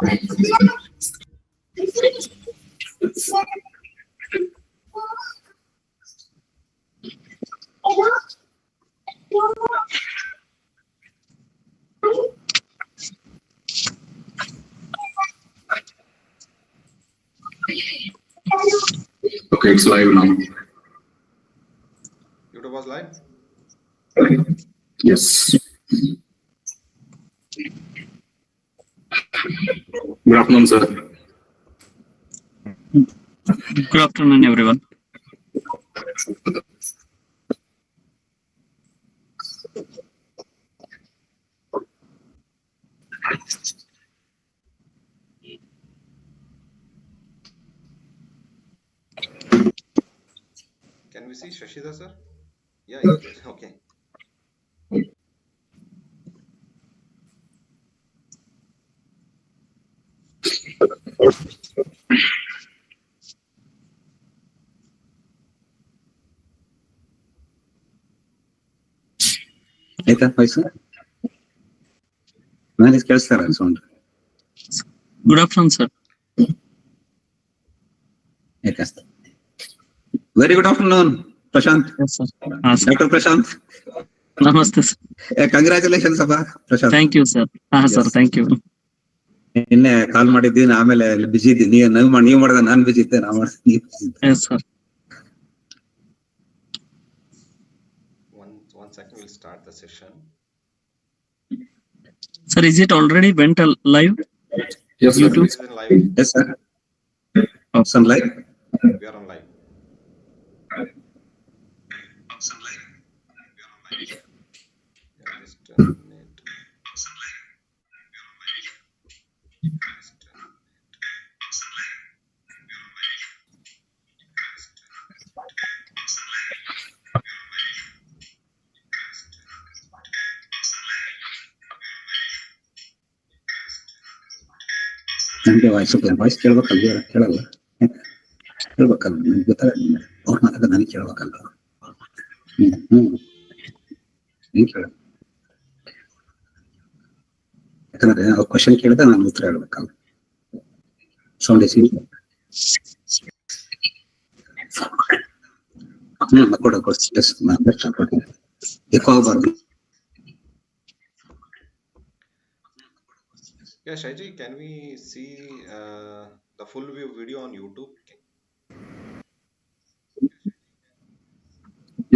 Okay, it's live now. YouTube was live? Yes. Good afternoon, sir. Good afternoon, everyone. Can we see Shashidhar, sir? Yeah, he's there. Okay. ಆಯ್ತಾ ವಯಸ್ಸು ನಾನು ಕೇಳಿಸ್ತಾರ sound Good afternoon, sir. Very good afternoon Prashant. Yes, sir. Sir. Doctor Prashant, Namaste, sir. Congratulations ಅಪ್ಪ Prashant. Thank you, sir. Sir, thank you. ನಿನ್ನೆ ಕಾಲ್ ಮಾಡಿದ್ದೀನಿ, ಆಮೇಲೆ busy ಇದ್ದೀನಿ. ನೀವು ಮಾಡಿದ ನಾನ್ ಬಿಜಿ ಇದ್ದೆ, ನಾ ಮಾಡಿದ. Yes, sir. One second, we'll start the session. Sir, is it already went live? Yes, sir. YouTube? Is it live? Yes, sir. Oh. Some live. We are on live. Yeah, just a minute. ನನಗೆ voice ಕೇಳ್ಬೇಕಲ್ಲ, ಕೇಳಲ್ಲ ಕೇಳ್ಬೇಕಲ್ಲ, ನನಗೆ ಗೊತ್ತಾಗಲ್ಲ. ಅವ್ರ ಮಾತಾಡ ನನಗೆ ಕೇಳ್ಬೇಕಲ್ಲ. ನೀನ್ ಕೇಳ, ಯಾಕಂದ್ರೆ ಅವ್ರ ಕ್ವಶನ್ ಕೇಳಿದ್ರೆ ನಾನು ಉತ್ತರ ಹೇಳ್ಬೇಕಲ್ಲ. ಸೌಂಡ್ ಎಸಿ ಕೊಡ ಎಕೋ ಆಗಬಾರ್ದು. Yeah, Shahid, can we see the full view video on YouTube?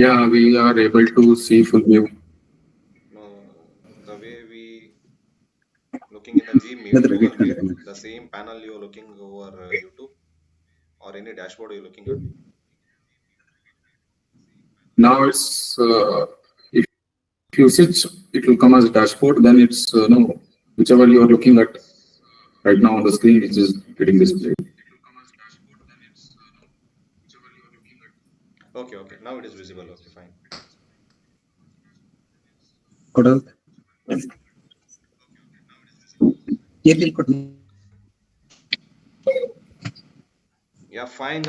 Yeah, we are able to see full view. No, the way we looking in the Gmail, Google Meet, the same panel you're looking over YouTube or any dashboard you're looking at? Now it's if you switch, it will come as a dashboard. Then it's no, whichever you are looking at right now on the screen, which is getting displayed. Okay, okay. Now it is visible. Okay, fine. ಕೊಡೋದು ಎಲ್ಲಿ ಕೊಡಿ. Yeah, fine.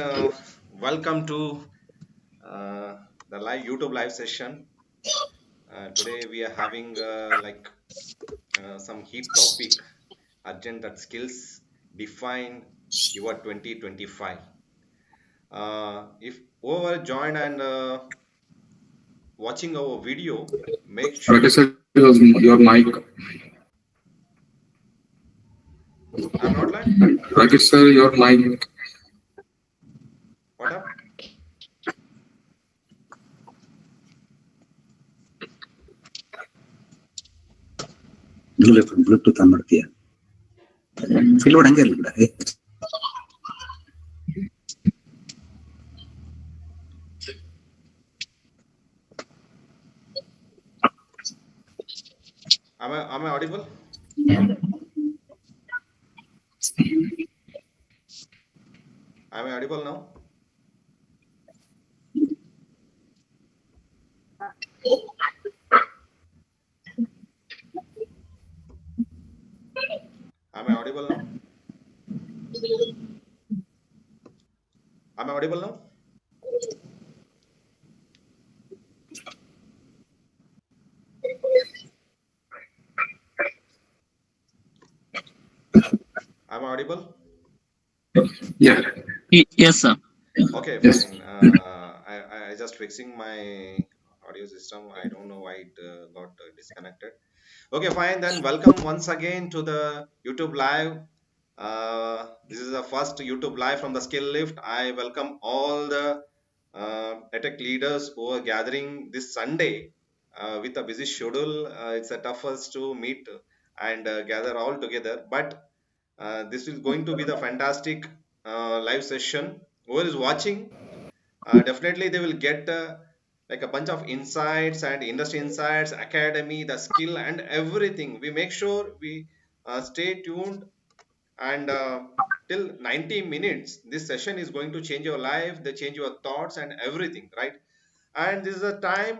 Welcome to the YouTube live session. Today we are having some heat topic, urgent that skills define your 2025. If whoever joined and watching our video, make sure. Rakeshh sir, your mic. I'm not live. Rakeshh sir, your mic. What up? Bluetooth on ಮಾಡ್ತೀಯ? Fill ಹಂಗೆ ಇರ್ಲಿ ಬಿಡ. Am I audible? Am I audible now? Am I audible now? Am I audible now? Am I audible? Yeah. Yes, sir. Okay, Yes. fine. I just fixing my audio system. I don't know why it got disconnected. Okay, fine. Then welcome once again to the YouTube Live. This is the first YouTube Live from the Skill Lift. I welcome all the tech leaders who are gathering this Sunday with a busy schedule. It's a toughest to meet and gather all together. But this is going to be the fantastic live session. Whoever is watching, definitely they will get like a bunch of insights and industry insights, academy, the skill and everything. We make sure we stay tuned and till 90 minutes. This session is going to change your life, they change your thoughts and everything, right? And this is a time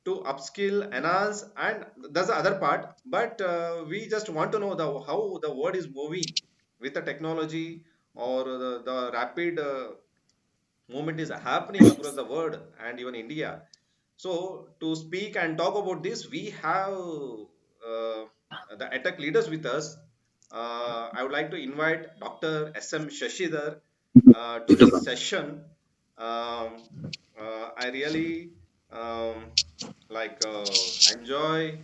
to upskill, enhance, and that's the other part. But we just want to know how the world is moving with the technology or the rapid movement is happening across the world and even India. So to speak and talk about this, we have the attack leaders with us. I would like to invite Dr. SM Shashidhar to this session. Um, I really like enjoy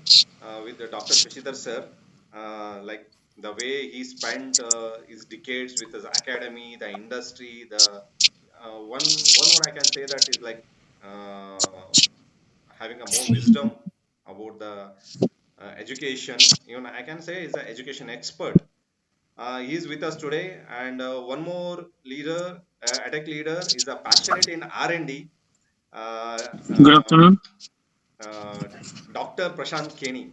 with the Dr. Shashidhar sir, like the way he spent his decades with his academy, the industry, the one word I can say that is like uh, having a more wisdom about the education. Even I can say is an education expert. He is with us today, and one more leader, attack leader, is a passionate in R&D. Uh, Good um, afternoon. uh, Dr. Prashanth Keni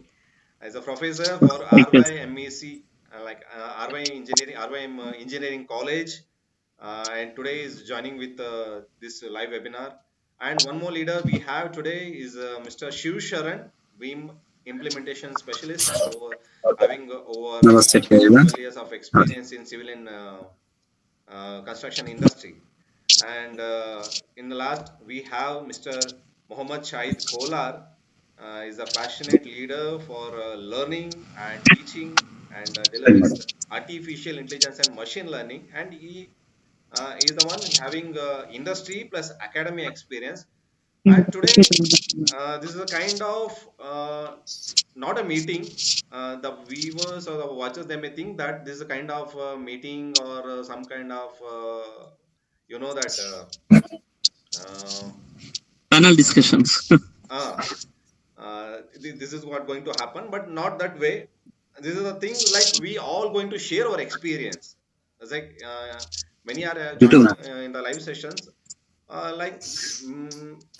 is a professor for Yes. RYMEC, RY Engineering, RYM Engineering College, and today is joining with this live webinar. And one more leader we have today is Mr. Shivasharan, BIM Implementation Specialist, over having over Namaste to everyone. 12 years of experience in civil and construction industry. And in the last, we have Mr. Mohammed Shahid Kolhar, is a passionate leader for learning and teaching and dealing Very with much. artificial intelligence and machine learning. And he is the one having industry plus academy experience. And today, this is a kind of not a meeting. The viewers or the watchers, they may think that this is a kind of meeting or some kind of you know that uh, Panel discussions. uh, this is what going to happen, but not that way. This is the thing, like we all going to share our experience. It's like many are You too, joining ma'am. in the live sessions, like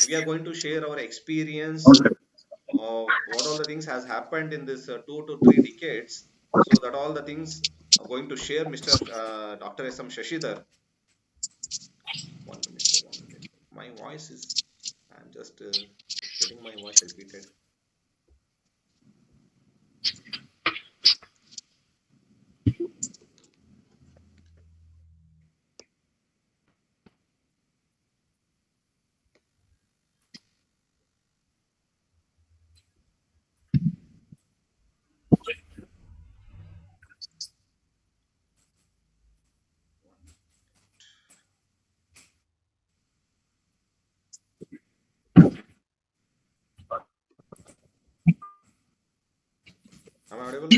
we are going to share our experience Okay. of what all the things has happened in this 2 to 3 decades, so that all the things are going to share Mr. Dr. SM Shashidhar. 1 minute, sir, 1 minute. My voice is, I'm just getting my voice repeated. Am I audible?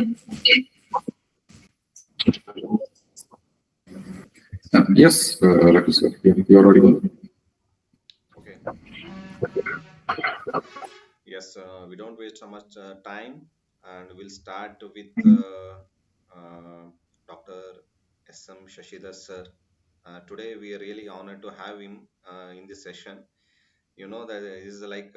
Yes, Rakeshh sir. You are audible. Okay. Yes, we don't waste so much time, and we'll start with Dr. SM Shashidhar sir. Today we are really honored to have him in this session. You know that he's like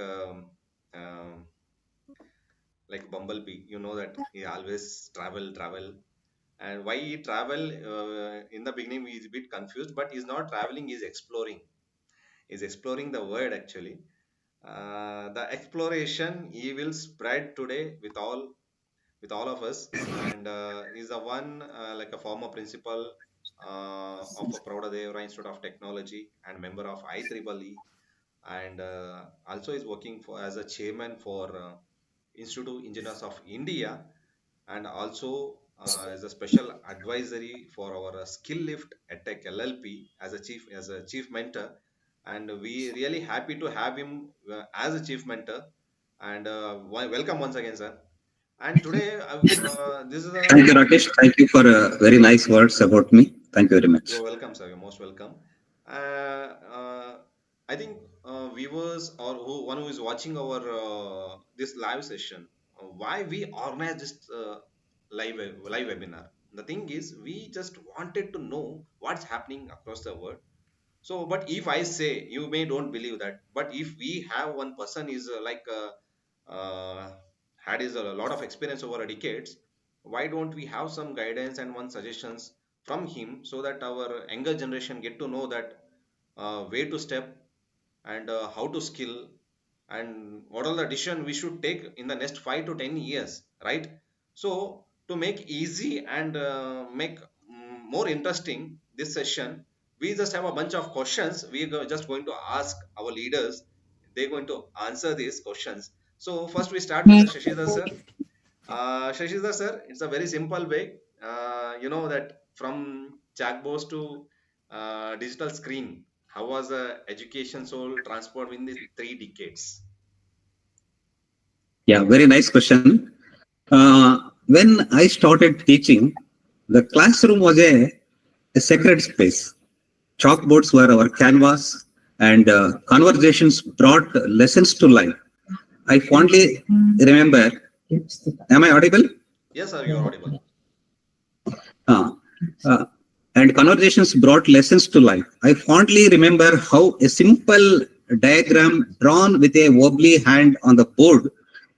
bumblebee. You know that he always travel, and why he travel in the beginning he's a bit confused, but he's not traveling, he's exploring. He's exploring the world actually. The exploration he will spread today with all of us, and is the one like a former principal of a Proudadev Institute of Technology and member of IEEE, and also is working for as a chairman for Institute of Engineers of India, and also is a special advisory for our skill lift at Tech LLP as a chief mentor, and we really happy to have him as a chief mentor. And welcome once again, sir. And today, this is Thank you, a Rakesh. Thank you for very nice words about me. Thank you very much. you're welcome, sir. You're most welcome. I think viewers or one who is watching our this live session, why we organize this live webinar. The thing is, we just wanted to know what's happening across the world. So, but if I say, you may don't believe that, but if we have one person is had is a lot of experience over decades, why don't we have some guidance and one suggestions from him so that our younger generation get to know that where to step and how to skill and what are the decision we should take in the next 5 to 10 years, right? So to make easy and make more interesting this session, we just have a bunch of questions. Just going to ask our leaders. They're going to answer these questions. So first we start with the Shashidhar sir. Shashidhar sir, it's a very simple way. You know that from chatbots to digital screen, how was the education soul transformed in the 3 decades? Yeah, very nice question. When I started teaching, the classroom was a sacred space. Chalkboards were our canvas, and conversations brought lessons to life. I fondly remember. Am I audible? Yes, sir, you're audible. Uh, uh, and conversations brought lessons to life. I fondly remember how a simple diagram drawn with a wobbly hand on the board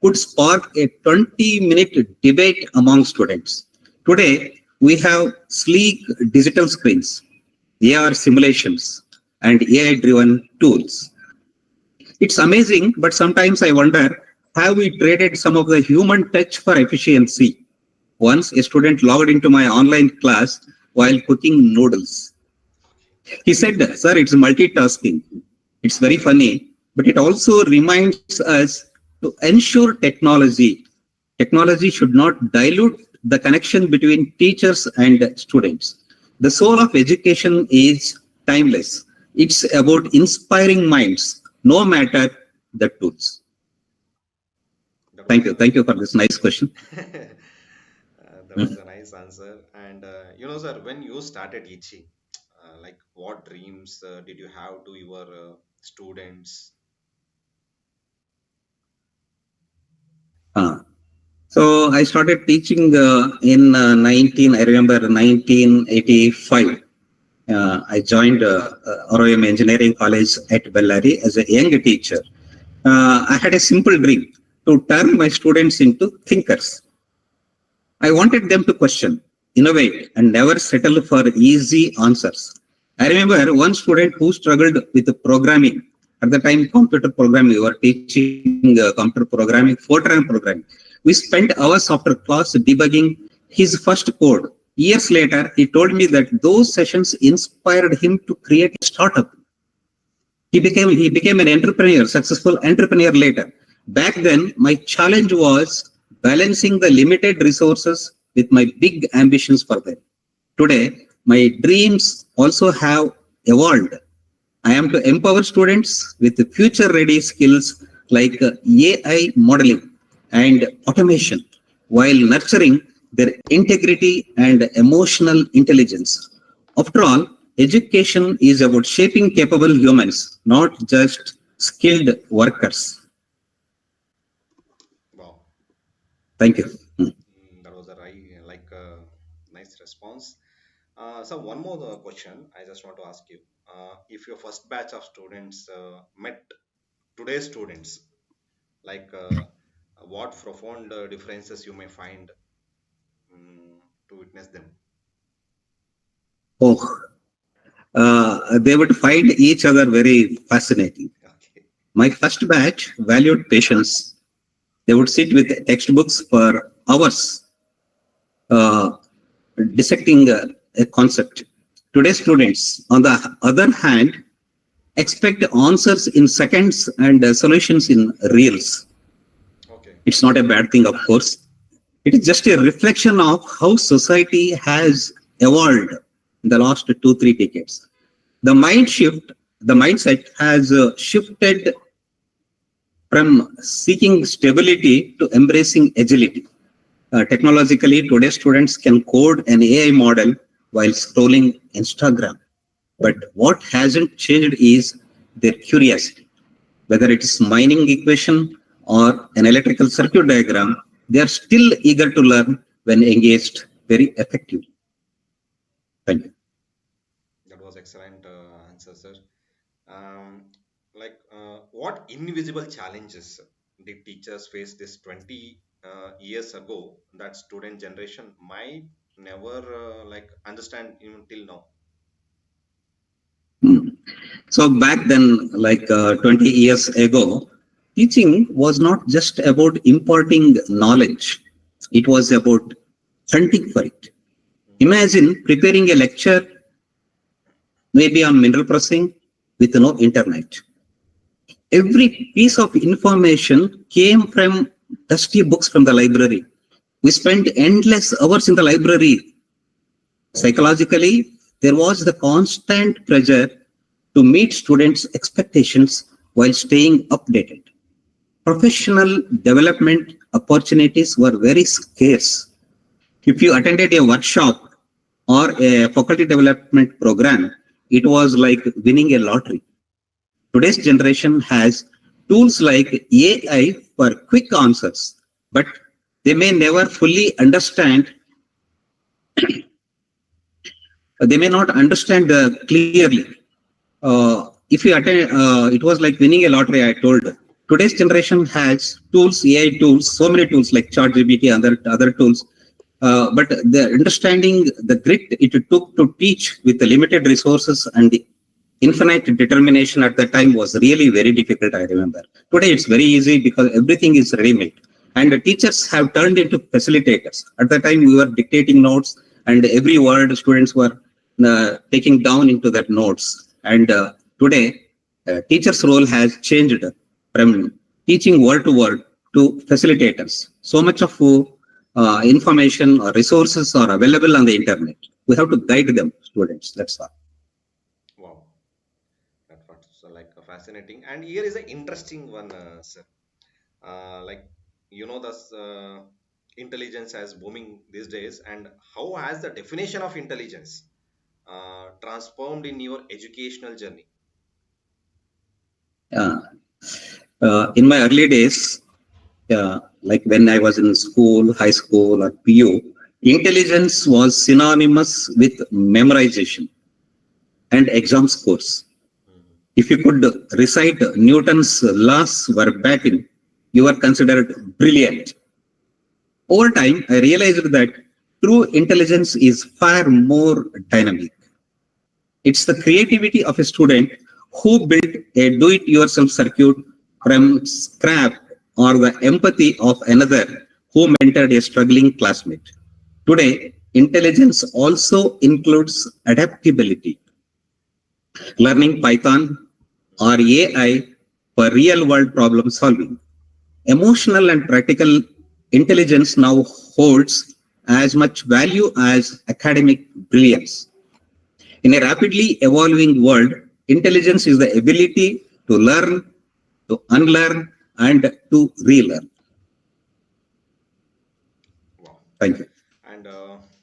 could spark a 20-minute debate among students. Today, we have sleek digital screens, AR simulations, and AI-driven tools. It's amazing, but sometimes I wonder, have we traded some of the human touch for efficiency? Once, a student logged into my online class while cooking noodles. He said, "Sir, it's multitasking." It's very funny, but it also reminds us to ensure technology should not dilute the connection between teachers and students. The soul of education is timeless. It's about inspiring minds, no matter the tools. That Thank was you. Thank you for this nice question. that was a nice answer. And you know, sir, when you started teaching, like what dreams did you have to your students? Uh, so I started teaching in I remember 1985. I joined ROM Engineering College at Bellary as a young teacher. I had a simple dream to turn my students into thinkers. I wanted them to question, innovate, and never settle for easy answers. I remember one student who struggled with programming. At the time, computer programming, we were teaching computer programming, Fortran programming. We spent hours after class debugging his first code. Years later, he told me that those sessions inspired him to create a startup. He became an entrepreneur, successful entrepreneur later. Back then, my challenge was balancing the limited resources with my big ambitions for them. Today, my dreams also have evolved. I am to empower students with future-ready skills like AI modeling and automation, while nurturing their integrity and emotional intelligence. After all, education is about shaping capable humans, not just skilled workers. Wow, Thank you. that was a nice response. So one more question I just want to ask you. If your first batch of students met today's students, like what profound differences you may find to witness them? Oh, they would find each other very fascinating. Okay. My first batch valued patience. They would sit with textbooks for hours, dissecting a concept. Today's students, on the other hand, expect answers in seconds and solutions in reels. Okay. It's not a bad thing, of course. It is just a reflection of how society has evolved in the last 2-3 decades. The mindset has shifted from seeking stability to embracing agility. Technologically, today students can code an AI model while scrolling Instagram. But what hasn't changed is their curiosity. Whether it is mining equation or an electrical circuit diagram, they are still eager to learn when engaged very effectively. Thank you. That was excellent answer, sir. What invisible challenges did teachers face this 20 years ago that student generation might never understand even till now? So back then, 20 years ago, teaching was not just about imparting knowledge. It was about hunting for it. Imagine preparing a lecture maybe on mineral processing with no internet. Every piece of information came from dusty books from the library. We spent endless hours in the library. Psychologically, there was the constant pressure to meet students' expectations while staying updated. Professional development opportunities were very scarce. If you attended a workshop or a faculty development program, it was like winning a lottery. Today's generation has tools like AI for quick answers, but they may never fully understand. They may not understand clearly. If you attend, it was like winning a lottery, I told. Today's generation has tools, AI tools, so many tools like ChatGPT and other tools. But the understanding the grit it took to teach with the limited resources and the infinite determination at that time was really very difficult, I remember. Today it's very easy because everything is ready-made. And the teachers have turned into facilitators. At that time we were dictating notes and every word students were taking down into that notes. And today teacher's role has changed from teaching word to word to facilitators. So much of information or resources are available on the internet. We have to guide them, students. That's all. Wow, that was fascinating. And here is an interesting one, sir. This intelligence has booming these days, and how has the definition of intelligence transformed in your educational journey? In my early days, like when I was in school, high school or PU, intelligence was synonymous with memorization and exam scores. If you could recite Newton's laws verbatim, you were considered brilliant. Over time, I realized that true intelligence is far more dynamic. It's the creativity of a student who built a do-it-yourself circuit from scrap, or the empathy of another who mentored a struggling classmate. Today, intelligence also includes adaptability. Learning Python or AI for real-world problem solving. Emotional and practical intelligence now holds as much value as academic brilliance. In a rapidly evolving world, intelligence is the ability to learn, to unlearn, and to relearn. Wow. Thank you. And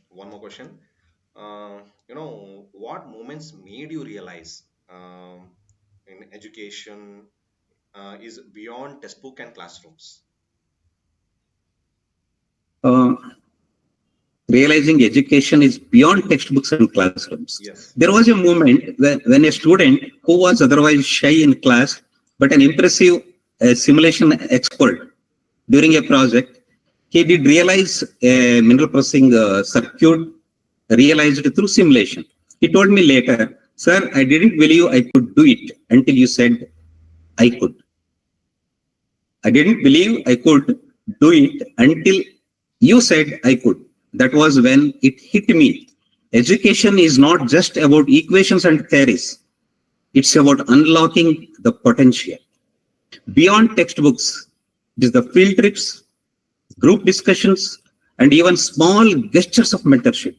one more question. What moments made you realize in education is beyond textbook and classrooms? Realizing education is beyond textbooks and classrooms. Yes. There was a moment when a student who was otherwise shy in class, but an impressive simulation expert during a project, he did realize a mineral processing circuit realized through simulation. He told me later, "Sir, I didn't believe I could do it until you said I could. I didn't believe I could do it until you said I could." That was when it hit me. Education is not just about equations and theories. It's about unlocking the potential. Beyond textbooks, it is the field trips, group discussions, and even small gestures of mentorship.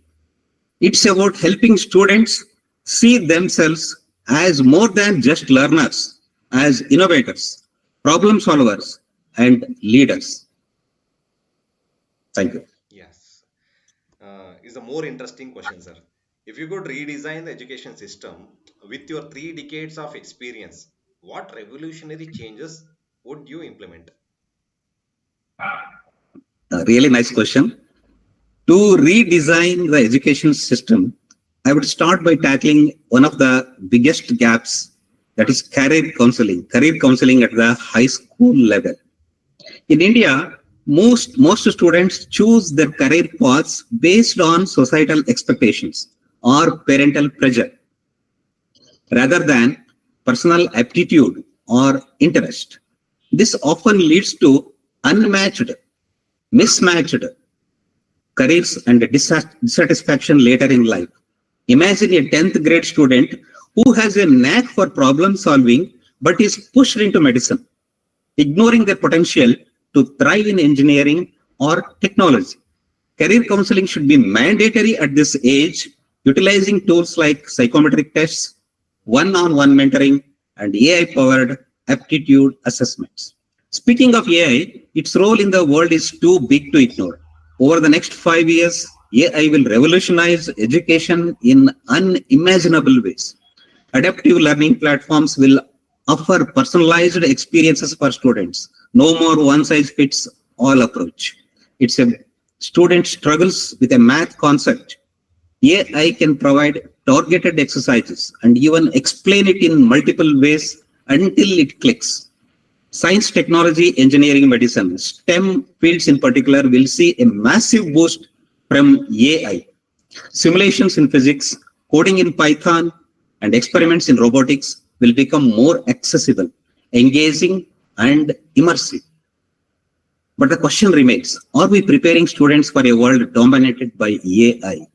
It's about helping students see themselves as more than just learners, as innovators, problem solvers, and leaders. Thank you. Yes. Is a more interesting question, sir. If you could redesign the education system with your 3 decades of experience, what revolutionary changes would you implement? A really nice question. To redesign the education system, I would start by tackling one of the biggest gaps, that is career counseling at the high school level. In India, most students choose their career paths based on societal expectations or parental pressure rather than personal aptitude or interest. This often leads to mismatched careers and dissatisfaction later in life. Imagine a 10th grade student who has a knack for problem solving but is pushed into medicine, ignoring their potential to thrive in engineering or technology. Career counseling should be mandatory at this age, utilizing tools like psychometric tests, one-on-one mentoring, and AI-powered aptitude assessments. Speaking of AI, its role in the world is too big to ignore. Over the next 5 years, AI will revolutionize education in unimaginable ways. Adaptive learning platforms will offer personalized experiences for students. No more one-size-fits-all approach. It's a student struggles with a math concept. AI can provide targeted exercises and even explain it in multiple ways until it clicks. Science, technology, engineering, medicine, STEM fields in particular will see a massive boost from AI. Simulations in physics, coding in Python, and experiments in robotics will become more accessible, engaging, and immersive. But the question remains, are we preparing students for a world dominated by AI?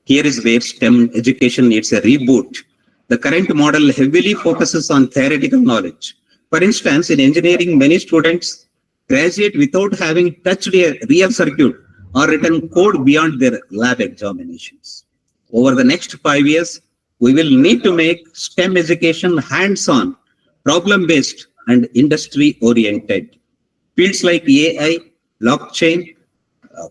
Here is where STEM education needs a reboot. The current model heavily focuses on theoretical knowledge. For instance, in engineering, many students graduate without having touched a real circuit or written code beyond their lab examinations. Over the next 5 years, we will need to make STEM education hands-on, problem-based, and industry-oriented. Fields like AI, blockchain,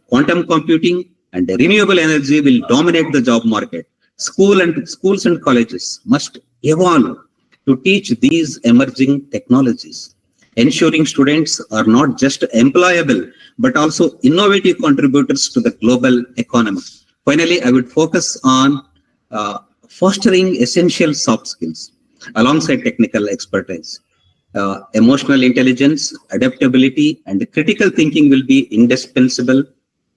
quantum computing, and renewable energy will dominate the job market. Schools and colleges must evolve to teach these emerging technologies, ensuring students are not just employable, but also innovative contributors to the global economy. Finally, I would focus on fostering essential soft skills alongside technical expertise. Emotional intelligence, adaptability, and critical thinking will be indispensable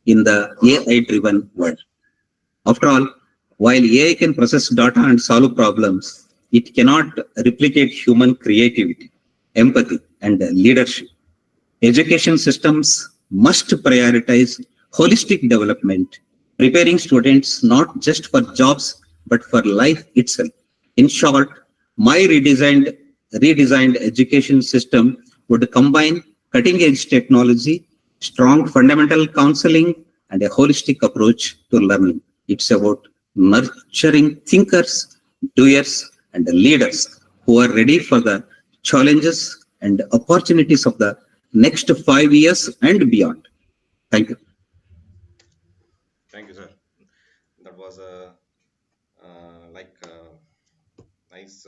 in the AI-driven world. After all, while AI can process data and solve problems, it cannot replicate human creativity, empathy, and leadership. Education systems must prioritize holistic development, preparing students not just for jobs, but for life itself. In short, my redesigned education system would combine cutting-edge technology, strong fundamental counseling, and a holistic approach to learning. It's about nurturing thinkers, doers, and leaders who are ready for the challenges and opportunities of the next 5 years and beyond. Thank you. Thank you, sir. That was a nice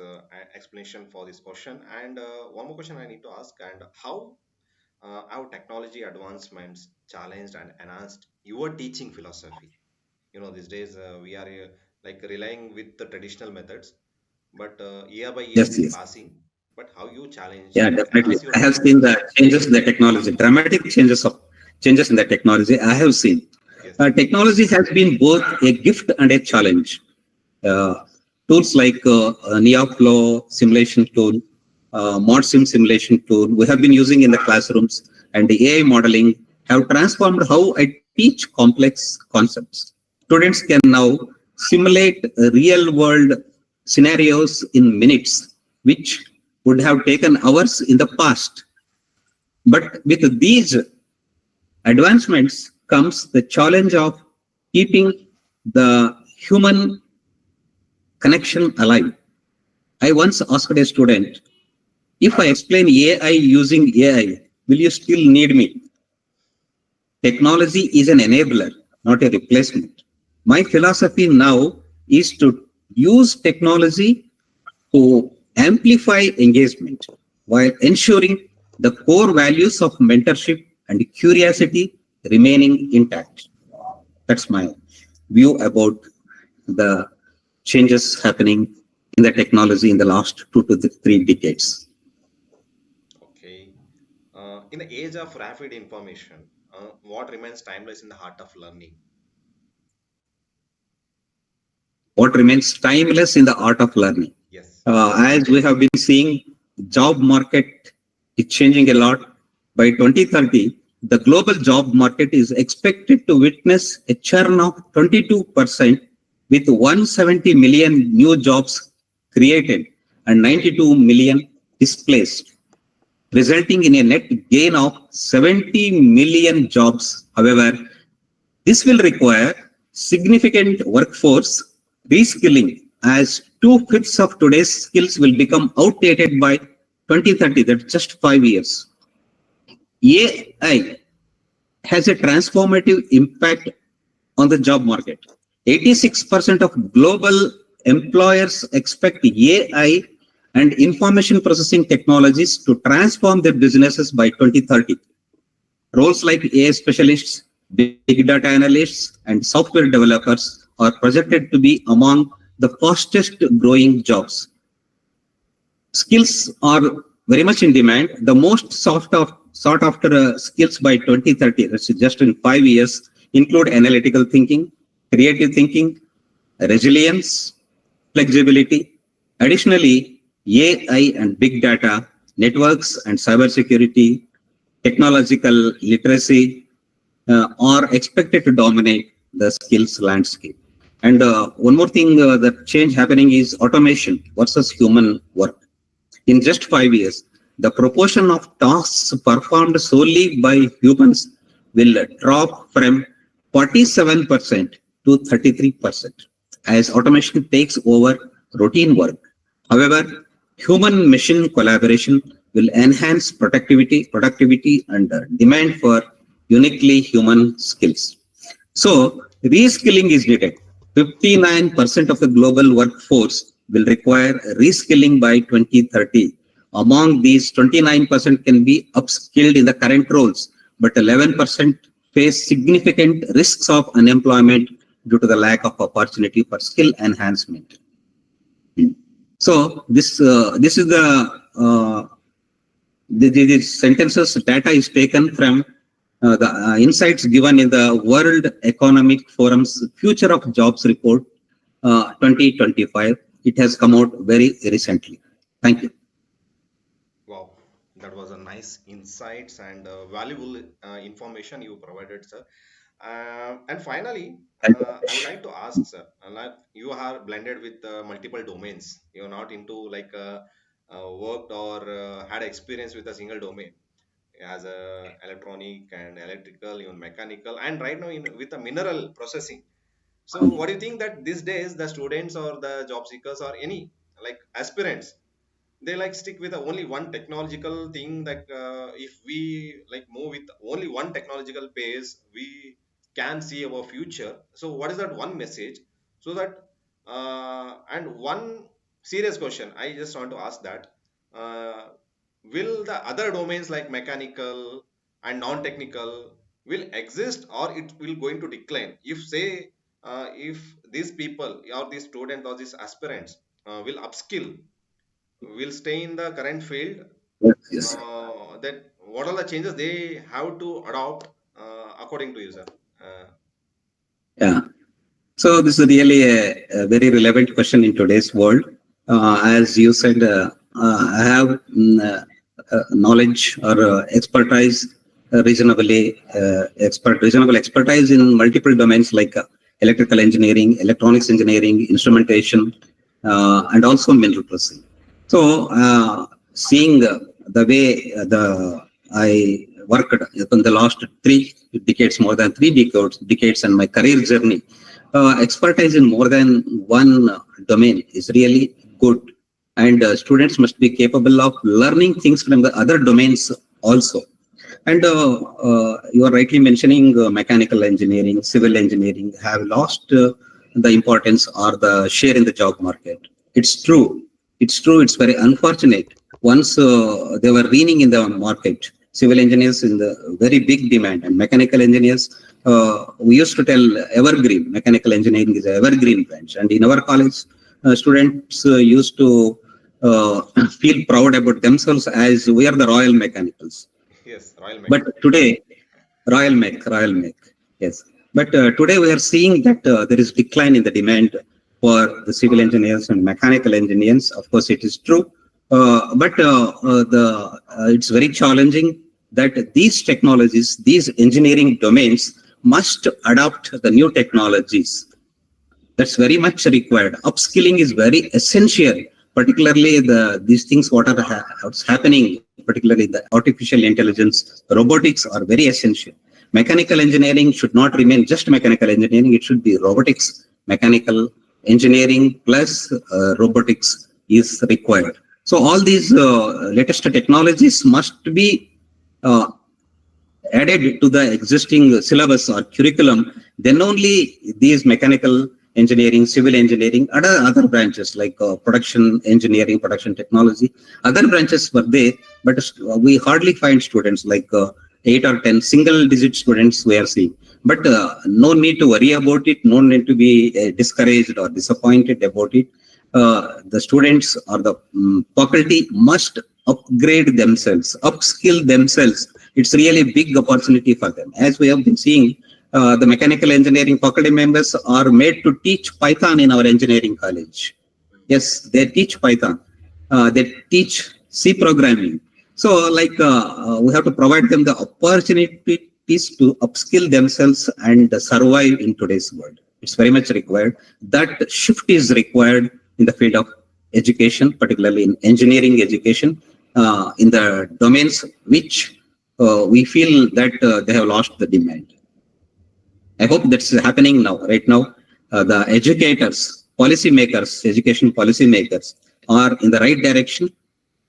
explanation for this question. And one more question I need to ask: and how our technology advancements challenged and enhanced your teaching philosophy? These days we are relying with the traditional methods, but year by year Yes, it is yes. passing. But how you challenge Yeah, and definitely. enhance your I have teaching seen the philosophy? changes in the technology, dramatic changes in the technology. I have seen. Yes. Technology has been both a gift and a challenge. Uh, Tools like NeoFlow simulation tool, ModSim simulation tool, we have been using in the classrooms, and the AI modeling have transformed how I teach complex concepts. Students can now simulate real-world scenarios in minutes, which would have taken hours in the past. But with these advancements comes the challenge of keeping the human connection alive. I once asked a student, if I explain AI using AI, will you still need me? Technology is an enabler, not a replacement. My philosophy now is to use technology to amplify engagement while ensuring the core values of mentorship and curiosity remaining intact. That's my view about the changes happening in the technology in the last 2 to 3 decades. Okay. In the age of rapid information, what remains timeless in the heart of learning? What remains timeless in the art of learning? Yes. As we have been seeing, job market is changing a lot. By 2030, the global job market is expected to witness a churn of 22% with 170 million new jobs created and 92 million displaced, resulting in a net gain of 70 million jobs. However, this will require significant workforce reskilling, as 2/5 of today's skills will become outdated by 2030. That's just 5 years. AI has a transformative impact on the job market. 86% of global employers expect AI and information processing technologies to transform their businesses by 2030. Roles like AI specialists, big data analysts, and software developers are projected to be among the fastest growing jobs. Skills are very much in demand. The most sought after skills by 2030, that's just in 5 years, include analytical thinking, creative thinking, resilience, flexibility. Additionally, AI and big data, networks and cybersecurity, technological literacy are expected to dominate the skills landscape. And one more thing, the change happening is automation versus human work. In just 5 years, the proportion of tasks performed solely by humans will drop from 47% to 33% as automation takes over routine work. However, human-machine collaboration will enhance productivity and demand for uniquely human skills. So, reskilling is needed. 59% of the global workforce will require reskilling by 2030. Among these, 29% can be upskilled in the current roles, but 11% face significant risks of unemployment due to the lack of opportunity for skill enhancement. So this is these sentences data is taken from the insights given in the World Economic Forum's Future of Jobs report 2025. It has come out very recently. Thank you. Wow, that was a nice insights and valuable information you provided, sir. And finally, I would like to ask, sir, like you are blended with multiple domains. You're not into like worked or had experience with a single domain as a electronic and electrical, even mechanical, and right now in with the mineral processing. So, what do you think that these days the students or the job seekers or any like aspirants, they like stick with only one technological thing, like if we like move with only one technological pace, we can see our future. So what is that one message, so that and one serious question I just want to ask that, uh, will the other domains like mechanical and non-technical will exist, or it will going to decline if say if these people or these students or these aspirants will upskill, will stay in the current field, Yes. that what are the changes they have to adopt according to you, sir? Yeah. So this is really a very relevant question in today's world. As you said, I have knowledge or expertise, reasonable expertise in multiple domains like electrical engineering, electronics engineering, instrumentation, and also mineral processing. So, seeing the way worked in the last 3 decades, more than 3 decades, and my career journey, expertise in more than one domain is really good. And students must be capable of learning things from the other domains also. And you are rightly mentioning mechanical engineering, civil engineering have lost the importance or the share in the job market. It's true. It's true. It's very unfortunate. Once they were reigning in the market, civil engineers in the very big demand, and mechanical engineers, we used to tell evergreen. Mechanical engineering is an evergreen branch. And in our college, students used to feel proud about themselves as we are the Royal Mechanicals. Yes, Royal But today, Royal Mech, yes. But today we are seeing that there is decline in the demand for the civil engineers and mechanical engineers. Of course, it is true. But it's very challenging that these technologies, these engineering domains must adopt the new technologies. That's very much required. Upskilling is very essential, particularly these things what's happening, particularly the artificial intelligence, robotics are very essential. Mechanical engineering should not remain just mechanical engineering. It should be robotics, mechanical engineering plus robotics is required. So all these latest technologies must be added to the existing syllabus or curriculum. Then only these mechanical engineering, civil engineering, other branches like production engineering, production technology, other branches were there, but we hardly find students like 8 or 10 single-digit students we are seeing. But no need to worry about it, no need to be discouraged or disappointed about it. The students or the faculty must upgrade themselves, upskill themselves. It's really a big opportunity for them. As we have been seeing, the mechanical engineering faculty members are made to teach Python in our engineering college. Yes, they teach Python. They teach C programming. So like we have to provide them the opportunities to upskill themselves and survive in today's world. It's very much required. That shift is required in the field of education, particularly in engineering education, in the domains which we feel that they have lost the demand. I hope that's happening now. Right now, the educators, policymakers, education policymakers are in the right direction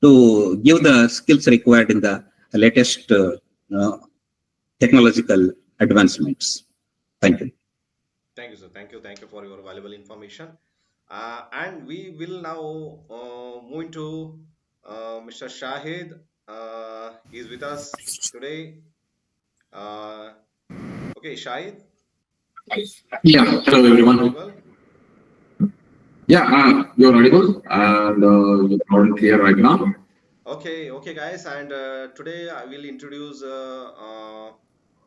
to give the skills required in the latest technological advancements. Thank you. Thank you, sir. Thank you for your valuable information. And we will now move into Mr. Shahid. He is with us today. Okay, Shahid. Yeah, hello everyone. Audible? Yeah, you're audible and you're loud and clear right now. Okay, guys. And today I will introduce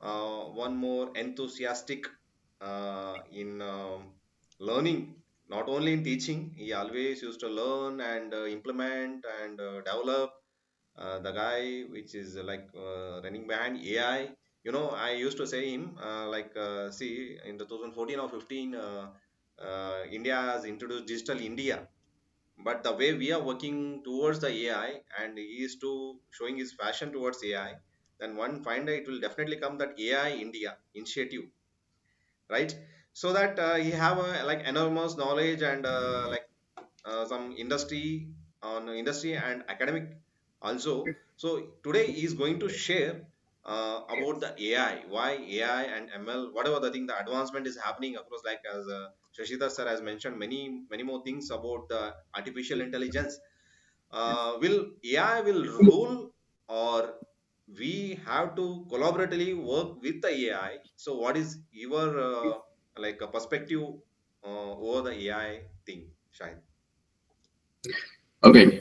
one more enthusiastic in learning, not only in teaching. He always used to learn and implement and develop. The guy which is running behind AI. You know, I used to say him see, in 2014 or 15, India has introduced Digital India, but the way we are working towards the AI, and he is to showing his passion towards AI, then one fine day it will definitely come that AI India initiative, right? So that he have like enormous knowledge and some industry on industry and academic also. So today he is going to share about the AI, why AI and ML, whatever the thing, the advancement is happening across, like as Shashidhar sir has mentioned many more things about the artificial intelligence. Will AI will rule, or we have to collaboratively work with the AI? So what is your like a perspective over the AI thing, Shahid? Okay,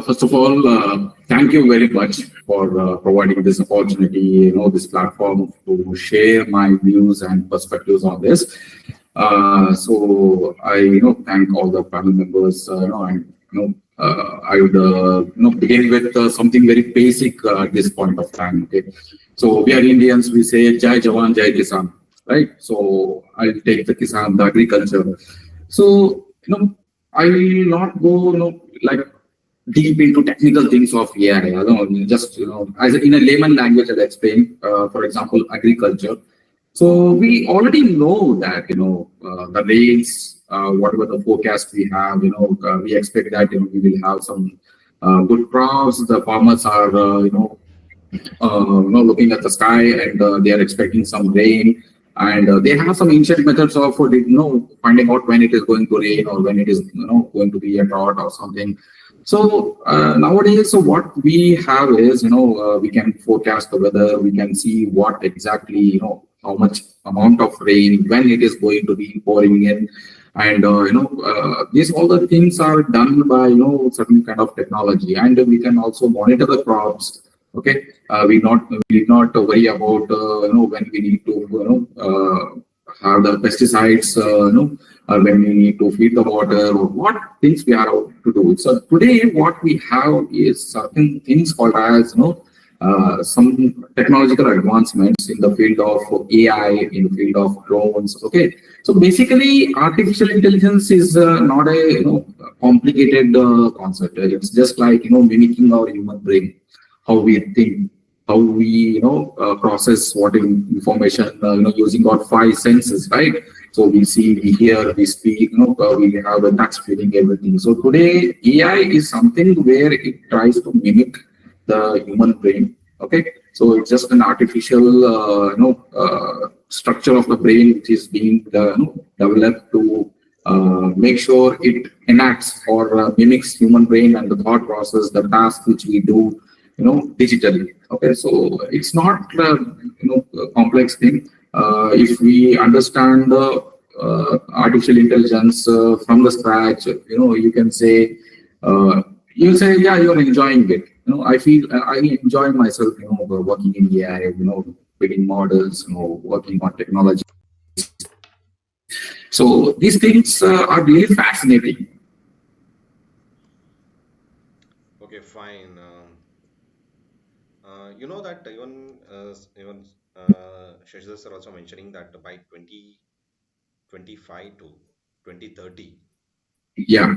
first of all, thank you very much for providing this opportunity, this platform to share my views and perspectives on this. So I, thank all the panel members, and I would, begin with something very basic at this point of time. Okay, so we are Indians. We say Jai Jawan, Jai Kisan, right? So I'll take the Kisan, the agriculture. So I will not go, like deep into technical things of AI. I don't know, just as in a layman language, I'll explain. For example, agriculture. So we already know that the rains, whatever the forecast we have, we expect that we will have some good crops. The farmers are looking at the sky and they are expecting some rain. And they have some ancient methods of finding out when it is going to rain or when it is going to be a drought or something. So nowadays, so what we have is we can forecast the weather. We can see what exactly how much amount of rain, when it is going to be pouring in, and these all the things are done by certain kind of technology, and we can also monitor the crops. Okay, we need not worry about when we need to have the pesticides, when we need to feed the water, or what things we are to do. So today, what we have is certain things called as some technological advancements in the field of AI, in the field of drones. Okay, so basically, artificial intelligence is not a complicated concept. It's just like mimicking our human brain, how we think, how we process what information using our five senses, right? So we see, we hear, we speak, we have a touch feeling, everything. So today AI is something where it tries to mimic the human brain. Okay, so it's just an artificial structure of the brain which is being developed to make sure it enacts or mimics human brain and the thought process, the task which we do digitally. Okay, so it's not a complex thing. If we understand the artificial intelligence from the scratch, you can say, yeah, you're enjoying it. I feel I enjoy myself, working in AI, building models, working on technology. So these things are really fascinating. Okay, fine. You know that even Shashidhar sir also mentioning that by 2025 to 2030, Yeah,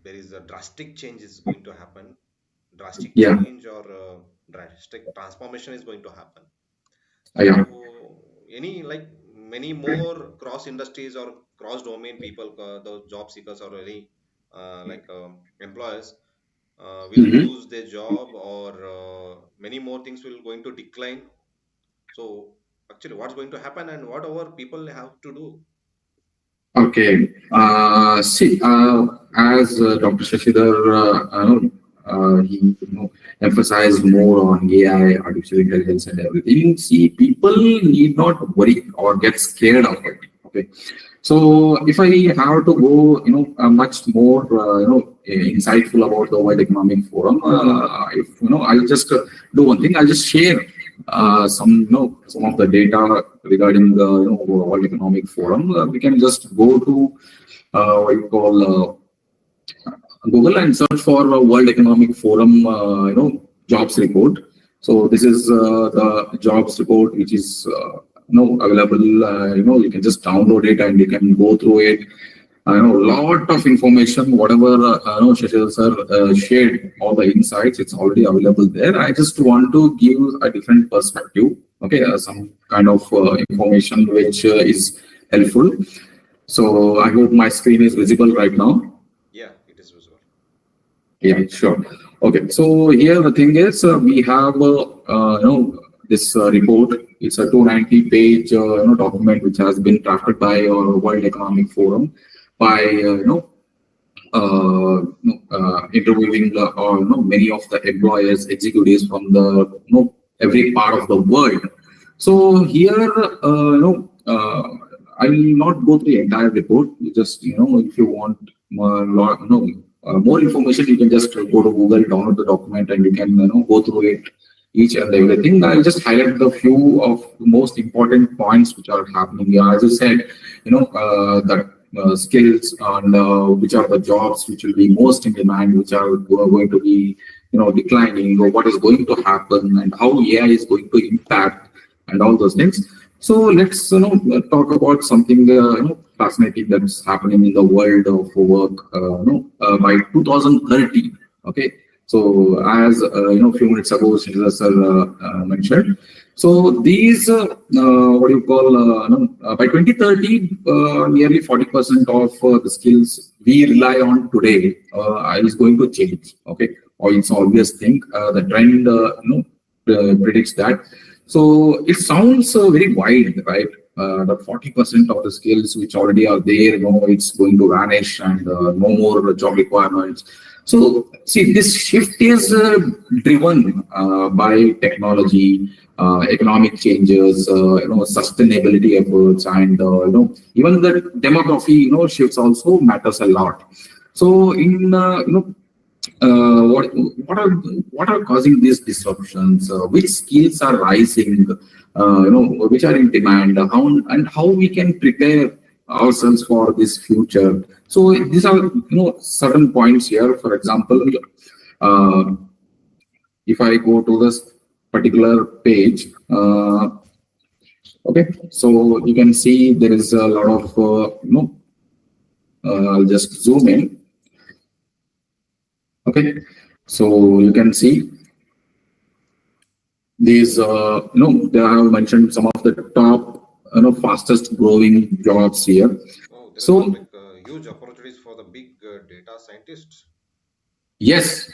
there is a drastic change is going to happen. Drastic yeah, change or drastic transformation is going to happen. yeah. So any like many more cross industries or cross domain people, the job seekers or any employers will Mhm. lose their job, or many more things will going to decline. So actually, what's going to happen and what our people have to do? Okay. See, as Dr. Shashidhar, he emphasized more on AI, artificial intelligence, and everything. See, people need not worry or get scared of it. Okay. So, if I have to go, much more, insightful about the World Economic Forum, if I'll just do one thing. I'll just share some of the data regarding the World Economic Forum. We can just go to what you call Google and search for World Economic Forum jobs report. So this is the jobs report which is available. You can just download it and you can go through it. I know a lot of information, whatever Shashidhar sir shared, all the insights, it's already available there. I just want to give a different perspective, okay, some kind of information which is helpful. So I hope my screen is visible right now. Yeah, it is visible. Yeah, sure. Okay, so here the thing is, we have this report. It's a 290-page document which has been drafted by World Economic Forum by interviewing many of the employers, executives from the every part of the world. So here I will not go through the entire report. Just if you want more information, you can just go to Google, download the document, and you can go through it each and everything. I'll just highlight the few of the most important points which are happening here. As I said, that skills and which are the jobs which will be most in demand, which are going to be declining, or what is going to happen, and how AI is going to impact, and all those things. So let's talk about something fascinating that's happening in the world of work. By 2030, Okay, so as few minutes ago, Shashidhar sir mentioned. So these, what do you call, by 2030, nearly 40% of the skills we rely on today is going to change. Okay, or it's obvious thing. The trend, predicts that. So it sounds very wide, right? That 40% of the skills which already are there, it's going to vanish and no more job requirements. So see, this shift is driven by technology, economic changes, sustainability efforts, and even the demography, shifts also matters a lot. So in what are causing these disruptions? Which skills are rising? Which are in demand? How we can prepare ourselves for this future? So these are certain points here. For example, if I go to this particular page, okay, so you can see there is a lot of I'll just zoom in. Okay, so you can see these, they have mentioned some of the top, fastest growing jobs here. Oh, there So, are like huge opportunities for the big data scientists. yes,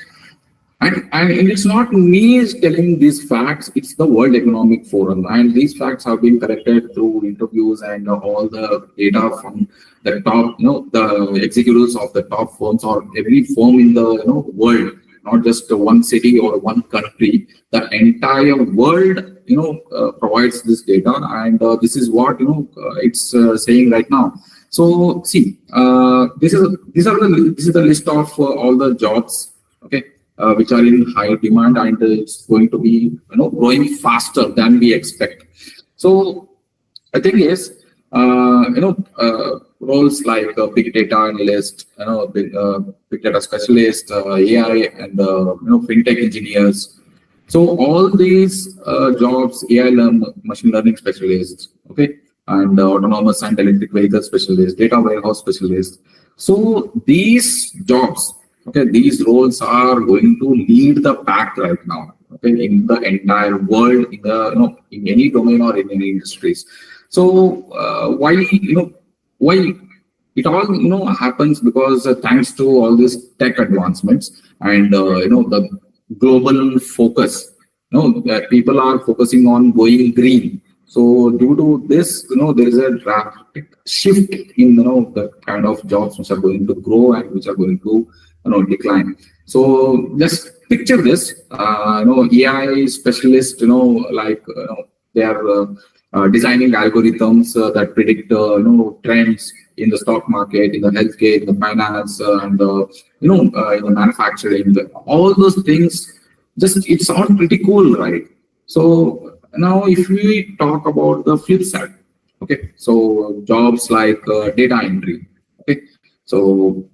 and it's not me telling these facts, it's the World Economic Forum. And these facts have been collected through interviews and all the data from the top, the executives of the top firms or every firm in the world, not just one city or one country. The entire world, provides this data, and this is what it's saying right now. So see, this is the list of all the jobs, okay, which are in high demand, and it's going to be growing faster than we expect. So I think is roles like big data analyst, big data specialist, AI, and fintech engineers. So all these jobs, machine learning specialists, okay, and autonomous and electric vehicle specialist, data warehouse specialist. So these jobs, okay, these roles are going to lead the pack right now, okay, in the entire world, in the in any domain or in any industries. So why it all happens because thanks to all these tech advancements and the global focus, that people are focusing on going green. So due to this, there is a drastic shift in the kind of jobs which are going to grow and which are going to decline. So just picture this, AI specialist, like they are designing algorithms that predict trends in the stock market, in the healthcare, in the finance, and in the manufacturing. All those things, just it sounds pretty cool, right? So now if we talk about the flip side, okay, so jobs like data entry, okay, so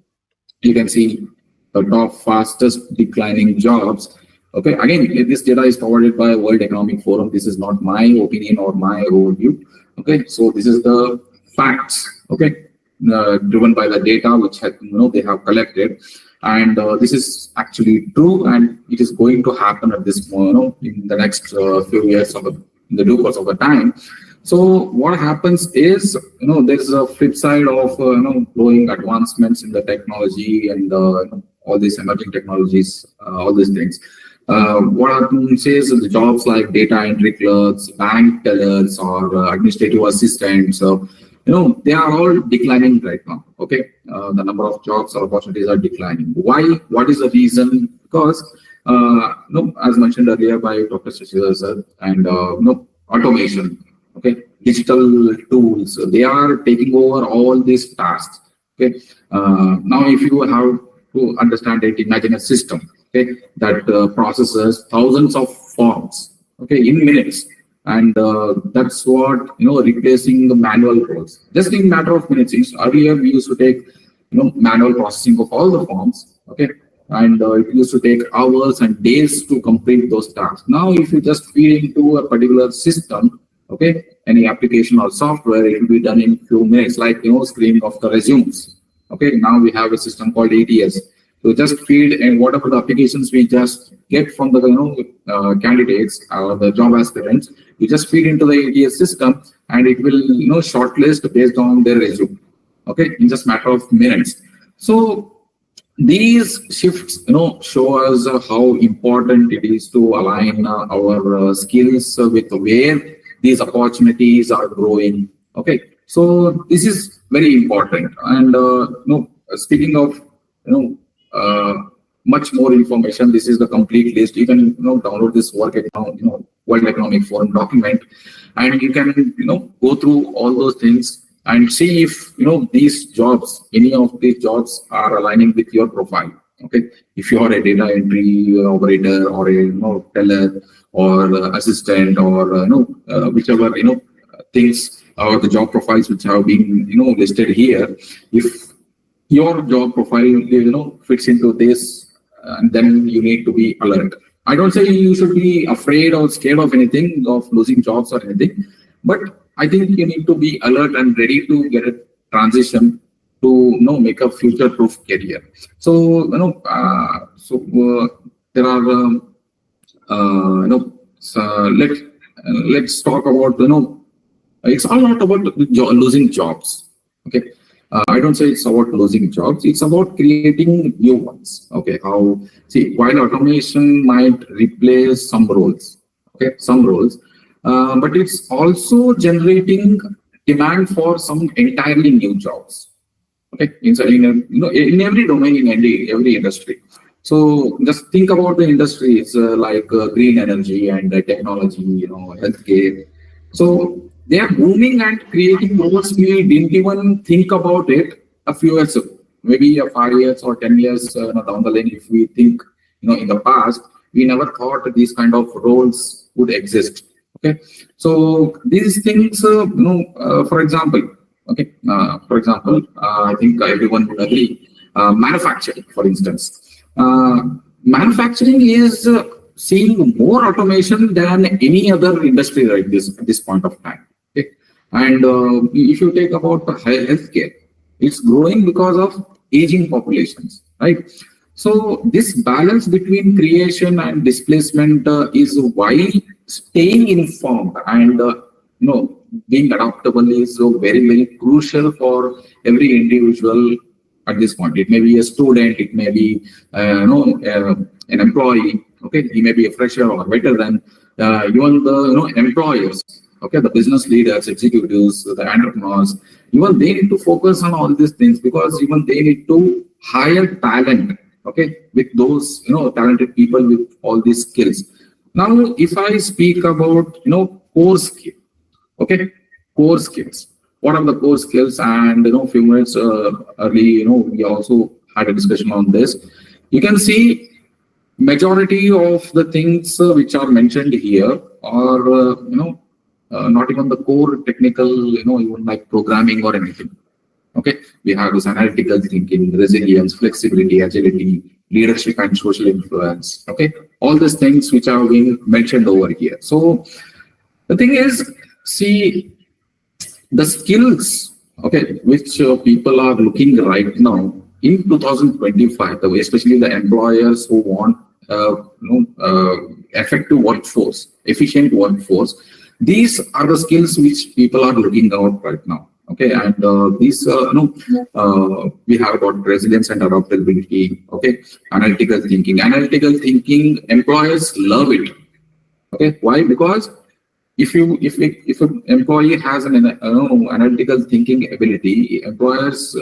you can see the top fastest declining jobs. Okay, again, this data is provided by World Economic Forum. This is not my opinion or my overview. Okay, so this is the facts. Okay, driven by the data which they have collected, and this is actually true, and it is going to happen at this point, in the next few years in the due course of the time. So what happens is, there's a flip side of growing advancements in the technology and all these emerging technologies, all these things. What happens is the jobs like data entry clerks, bank tellers, or administrative assistants, they are all declining right now. Okay, the number of jobs or opportunities are declining. Why? What is the reason? Because as mentioned earlier by Dr. Shashidhar sir, and automation. Okay, digital tools, they are taking over all these tasks. Okay, now if you have to understand it, imagine a system, okay, that processes thousands of forms, okay, in minutes, and that's what replacing the manual roles just in matter of minutes. Earlier we used to take manual processing of all the forms, okay, and it used to take hours and days to complete those tasks. Now if you just feed into a particular system, okay, any application or software, it will be done in few minutes, like screening of the resumes. Okay, now we have a system called ATS. So just feed and whatever the applications we just get from the candidates or the job aspirants, we just feed into the ATS system, and it will shortlist based on their resume. Okay, in just matter of minutes. So these shifts, show us how important it is to align our skills with where these opportunities are growing. Okay, so this is very important. And speaking of much more information, this is the complete list. You can download this World Economic Forum document, and you can go through all those things and see if these jobs, any of these jobs are aligning with your profile. Okay, if you are a data entry operator or a teller or assistant or whichever things or the job profiles which have been listed here, if your job profile fits into this, then you need to be alert. I don't say you should be afraid or scared of anything, of losing jobs or anything, but I think you need to be alert and ready to get a transition to make a future-proof career. So there are let's talk about it's all not about losing jobs. Okay, I don't say it's about losing jobs. It's about creating new ones. Okay, while automation might replace some roles, but it's also generating demand for some entirely new jobs. Okay, in every domain, in every industry. So just think about the industries like green energy and technology, healthcare. So they are booming and creating roles we didn't even think about it a few years ago. Maybe 5 years or 10 years down the line, if we think in the past, we never thought that these kind of roles would exist. Okay, so these things, for example, I think everyone would agree. Manufacturing, for instance, manufacturing is seeing more automation than any other industry right at this point of time. Okay, and if you take about the healthcare, it's growing because of aging populations, right? So this balance between creation and displacement is why staying informed and being adaptable is so very, very crucial for every individual at this point. It may be a student, it may be an employee. Okay, he may be a fresher or veteran. Even the employers. Okay, the business leaders, executives, the entrepreneurs. Even they need to focus on all these things because even they need to hire talent. Okay, with those talented people with all these skills. Now, if I speak about core skill, okay, core skills. What are the core skills? And few minutes early, we also had a discussion on this. You can see majority of the things which are mentioned here are not even the core technical, even like programming or anything. Okay, we have this analytical thinking, resilience, flexibility, agility, leadership, and social influence. Okay, all these things which are being mentioned over here. So the thing is, see the skills, okay, which people are looking right now in 2025, especially the employers who want effective workforce, efficient workforce. These are the skills which people are looking out right now. Okay, and these we have about resilience and adaptability. Okay, analytical thinking. Analytical thinking, employers love it. Okay, why? Because if an employee has an analytical thinking ability, employers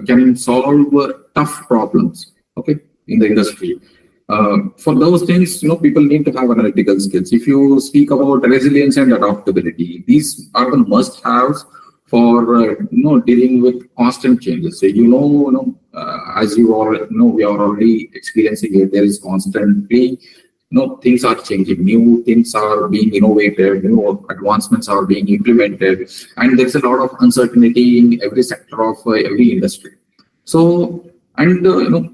can solve tough problems. Okay, in the industry. For those things, people need to have analytical skills. If you speak about resilience and adaptability, these are the must-haves for dealing with constant changes. So as you all know, we are already experiencing it. There is constantly things are changing, new things are being innovated, new advancements are being implemented, and there's a lot of uncertainty in every sector of every industry. So, and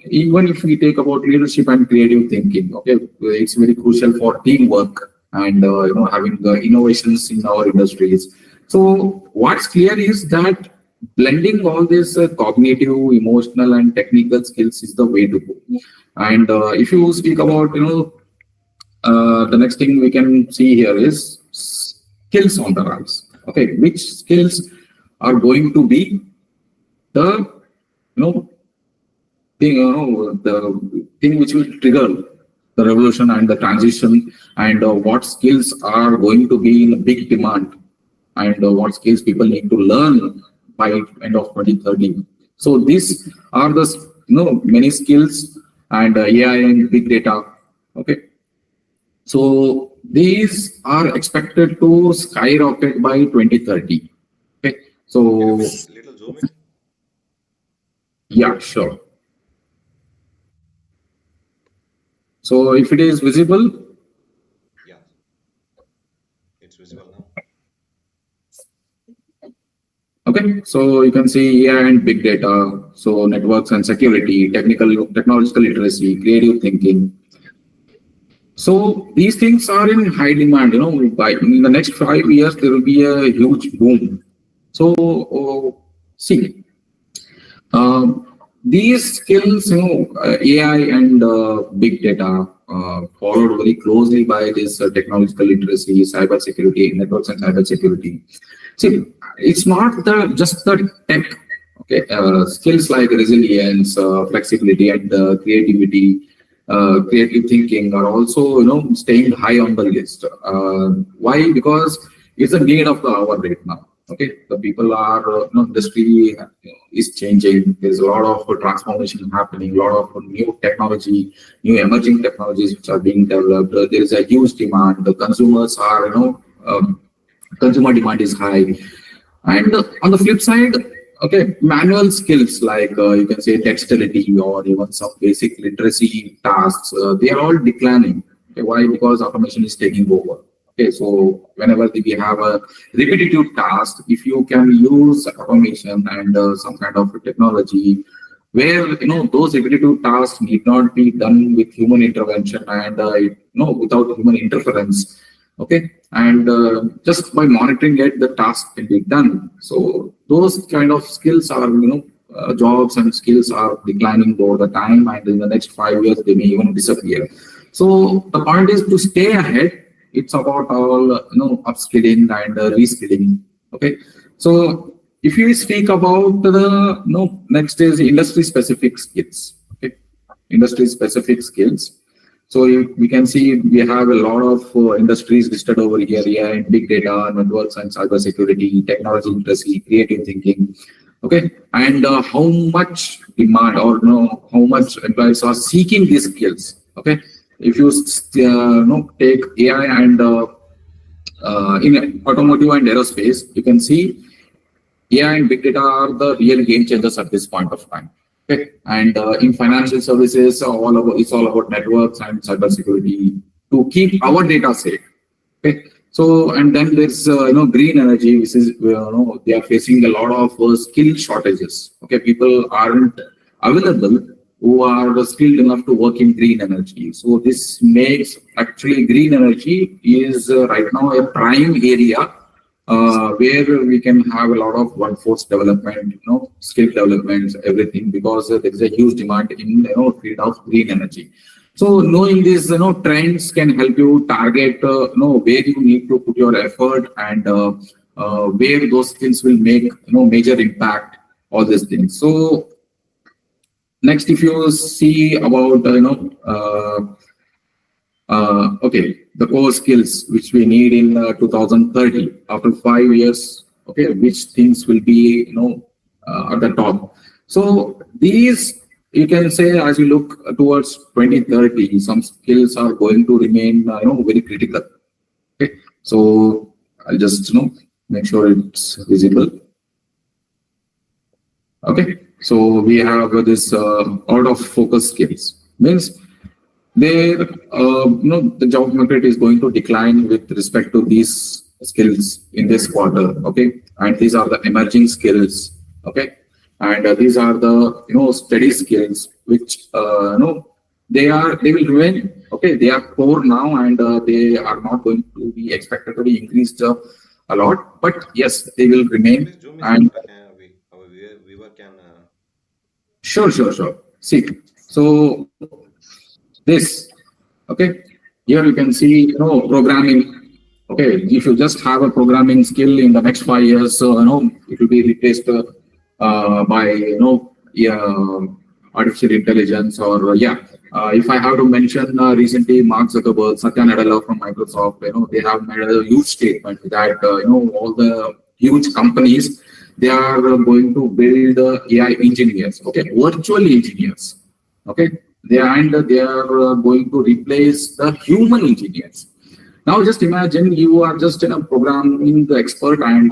even if we take about leadership and creative thinking, okay, it's very crucial for teamwork and having the innovations in our industries. So what's clear is that blending all this cognitive, emotional, and technical skills is the way to go. And if you speak about, the next thing we can see here is skills on the rise. Okay, which skills are going to be the the thing which will trigger the revolution and the transition, and what skills are going to be in big demand, and what skills people need to learn by end of 2030. So these are the many skills, and AI and big data. Okay, so these are expected to skyrocket by 2030. Okay, so Little zoom in. yeah, sure. So if it is visible, Yeah, it's visible now. okay, so you can see AI and big data, so networks and security, technological literacy, creative thinking. So these things are in high demand. By in the next 5 years there will be a huge boom. So see, these skills, AI and big data, followed very closely by this technological literacy, cyber security, networks and cyber security. See, it's not just the tech. Okay, skills like resilience, flexibility, and creativity, creative thinking are also staying high on the list. Why? Because it's a need of the hour right now. Okay, the people are industry is changing. There's a lot of transformation happening, a lot of new technology, new emerging technologies which are being developed. There is a huge demand. The consumers are consumer demand is high. And on the flip side, okay, manual skills like you can say dexterity or even some basic literacy tasks, they are all declining. Okay, why? Because automation is taking over. Okay, so whenever we have a repetitive task, if you can use automation and some kind of technology where those repetitive tasks need not be done with human intervention and without human interference. Okay, and just by monitoring it, the task can be done. So those kind of skills are jobs and skills are declining over the time, and in the next 5 years they may even disappear. So the point is to stay ahead. It's about all upskilling and reskilling. Okay, so if you speak about the next is industry specific skills. Okay, industry specific skills. So we can see we have a lot of industries listed over here. AI and big data, networks and cyber security, technology literacy, creative thinking. Okay, and how much demand or how much employees are seeking these skills. Okay. If you take AI and in automotive and aerospace, you can see AI and big data are the real game changers at this point of time. Okay, and in financial services, it's all about networks and cyber security to keep our data safe. Okay, so and then there's green energy, which is they are facing a lot of skill shortages. Okay, people aren't available who are skilled enough to work in green energy. So this makes actually green energy is right now a prime area where we can have a lot of workforce development, skill development, everything, because there is a huge demand in field of green energy. So knowing these trends can help you target where you need to put your effort and where those skills will make major impact. All these things. So next, if you see about okay, the core skills which we need in 2030 after 5 years. Okay, which things will be at the top. So these you can say as you look towards 2030, some skills are going to remain very critical. Okay, so I'll just make sure it's visible. Okay. So we have this out of focus skills. Means there, the job market is going to decline with respect to these skills in this quarter. Okay, and these are the emerging skills. Okay, and these are the steady skills which they will remain. Okay, they are core now, and they are not going to be expected to be increased a lot. But yes, they will remain. Please zoom in And our Sure. See, so this, okay, here you can see, programming. Okay, if you just have a programming skill in the next 5 years, so it will be replaced by artificial intelligence or if I have to mention recently Mark Zuckerberg, Satya Nadella from Microsoft, they have made a huge statement that all the huge companies, they are going to build AI engineers, okay, virtual engineers, okay, they are going to replace the human engineers. Now, just imagine you are just a programming expert, and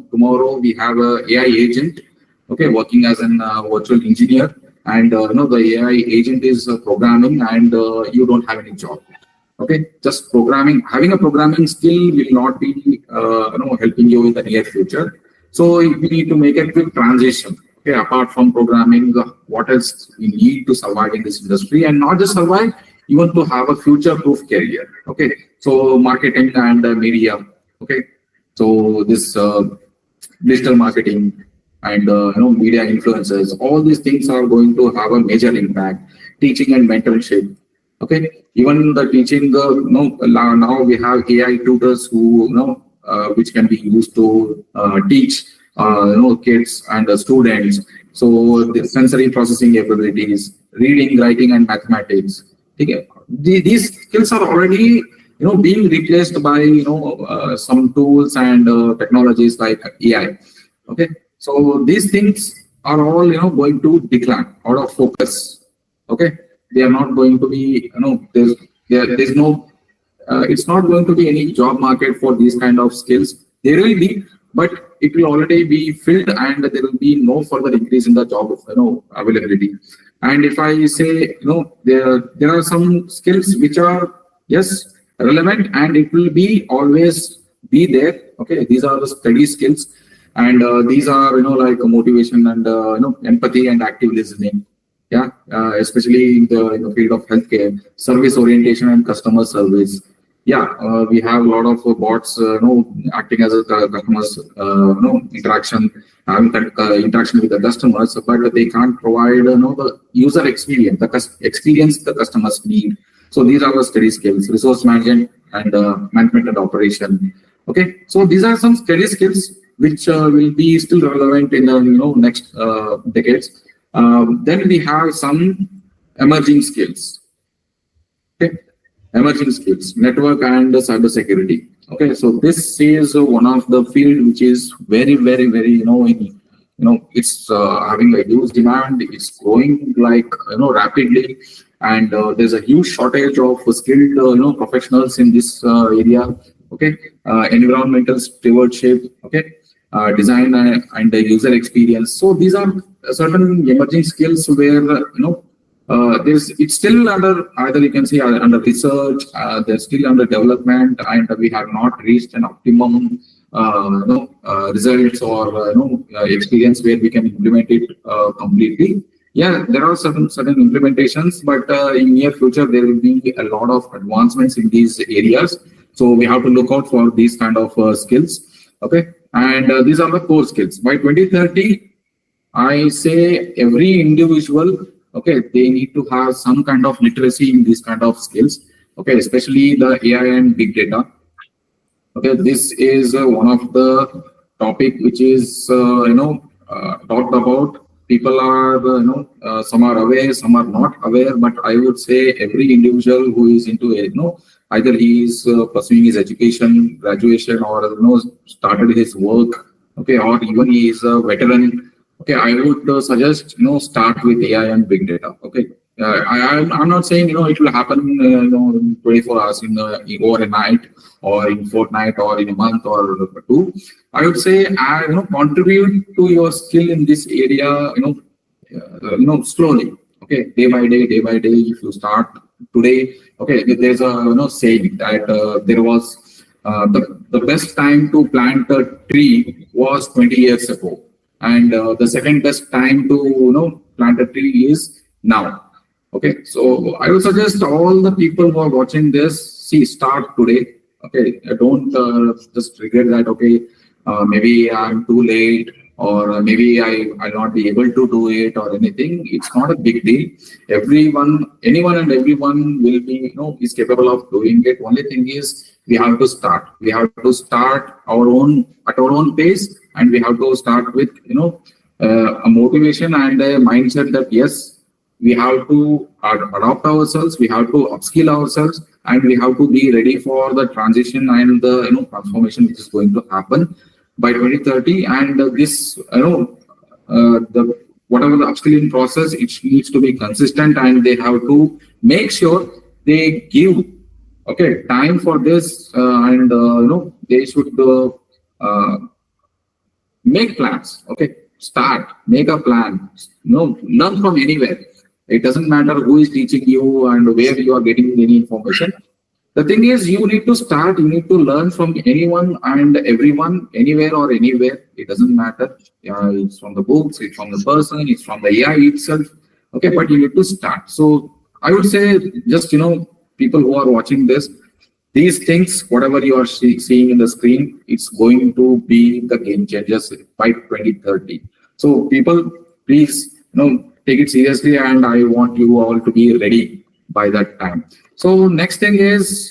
tomorrow we have a AI agent, okay, working as an virtual engineer, and the AI agent is programming, and you don't have any job. Okay, just programming, having a programming skill will not be helping you in the near future. So we need to make a quick transition. Okay, apart from programming, what else we need to survive in this industry, and not just survive, even to have a future-proof career. Okay, so marketing and media. Okay, so this digital marketing and media influencers, all these things are going to have a major impact. Teaching and mentorship. Okay, even the teaching. Now we have AI tutors who which can be used to teach kids and students. So the sensory processing abilities, reading, writing, and mathematics. Okay, these skills are already being replaced by some tools and technologies like AI. Okay, so these things are all going to decline out of focus. Okay, they are not going to be there's no it's not going to be any job market for these kind of skills. There will be, but it will already be filled, and there will be no further increase in the job availability. And if I say there are some skills which are relevant, and it will be always be there. Okay, these are the study skills, and these are like motivation and empathy and active listening. Yeah, especially in the field of healthcare, service orientation and customer service. Yeah, we have a lot of bots, acting as a customers, interaction, having interaction with the customers, but they can't provide, the user experience, experience the customers need. So these are the study skills, resource management and management and operation. Okay, so these are some study skills which will be still relevant in the next decades. Then we have some emerging skills. Okay, emerging skills, network and cyber security. Okay, so this is one of the field which is very, very, very it's having a huge demand. It's growing like rapidly, and there's a huge shortage of skilled professionals in this area. Okay, environmental stewardship. Okay, design and user experience. So these are certain emerging skills where it's still under, either you can say under research, they're still under development, and we have not reached an optimum results or experience where we can implement it completely. Yeah, there are certain implementations, but in near future there will be a lot of advancements in these areas. So we have to look out for these kind of skills. Okay, and these are the core skills. By 2030, I say every individual, okay, they need to have some kind of literacy in these kind of skills. Okay, especially the AI and big data. Okay, this is one of the topic which is talked about. People are some are aware, some are not aware, but I would say every individual who is into it, either he is pursuing his education, graduation, or started his work, okay, or even he is a veteran. Okay, I would suggest start with AI and big data. Okay, I'm not saying it will happen in 24 hours over a night or in fortnight or in a month or two. I would say contribute to your skill in this area slowly. Okay, day by day. If you start today, okay, there's a saying that there was the best time to plant a tree was 20 years ago. And the second best time to plant a tree is now. Okay, so I would suggest all the people who are watching this, start today. Okay, don't just regret that. Okay, maybe I'm too late, or maybe I'll not be able to do it or anything. It's not a big deal. Anyone and everyone will be, is capable of doing it. Only thing is we have to start. We have to start at our own pace, and we have to start with, a motivation and a mindset that yes, we have to adopt ourselves, we have to upskill ourselves, and we have to be ready for the transition and the transformation which is going to happen by 2030. And this the whatever the upskilling process, it needs to be consistent, and they have to make sure they give time for this, and they should make plans. Make a plan. Learn from anywhere. It doesn't matter who is teaching you and where you are getting any information. The thing is, you need to start, you need to learn from anyone and everyone, anywhere or anywhere. It doesn't matter. It's from the books, it's from the person, it's from the AI itself. But you need to start. So I would say, just, people who are watching this, these things, whatever you are seeing in the screen, it's going to be the game changers by 2030. So people, please, take it seriously, and I want you all to be ready by that time. So next thing is,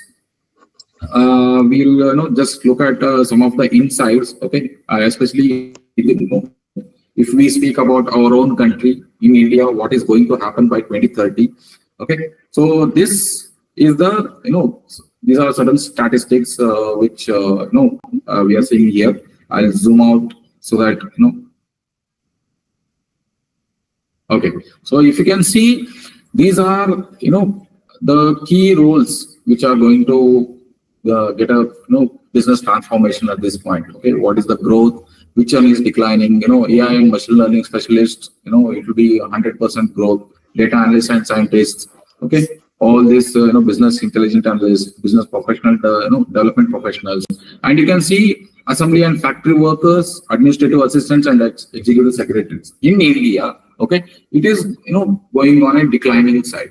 we'll just look at some of the insights. Especially if we speak about our own country in India, what is going to happen by 2030. So this is these are certain statistics which we are seeing here. I'll zoom out so that so if you can see, these are the key roles which are going to get a business transformation at this point. What is the growth? Which one is declining? AI and machine learning specialists, it will be 100% growth. Data analysts and scientists. All this business intelligence analysts, business professional, development professionals, and you can see assembly and factory workers, administrative assistants, and executive secretaries in India. It is going on a declining side.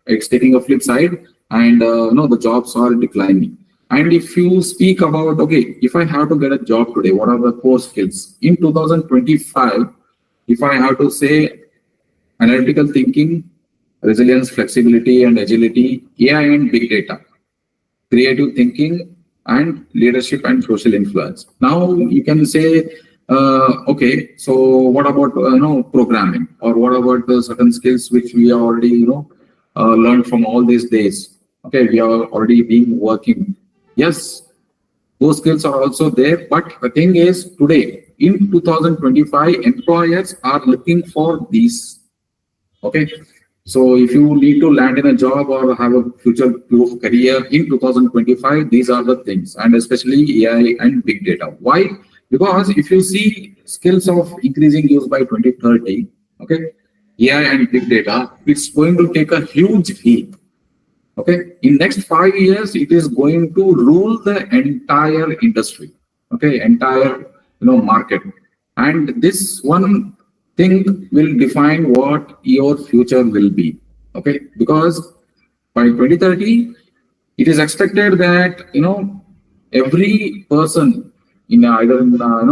It's taking a flip side, and the jobs are declining. And if you speak about if I have to get a job today, what are the core skills in 2025? If I have to say, analytical thinking, resilience, flexibility, and agility, AI and big data, creative thinking, and leadership and social influence. Now you can say, so what about programming, or what about the certain skills which we are already learned from all these days? We are already been working. Yes, those skills are also there, but the thing is, today in 2025, employers are looking for these. So if you need to land in a job or have a future-proof career in 2025, these are the things, and especially AI and big data. Why? Because if you see skills of increasing use by 2030, AI and big data, it's going to take a huge leap. In next 5 years, it is going to rule the entire industry, entire market, and this one thing will define what your future will be. Because by 2030, it is expected that every person in either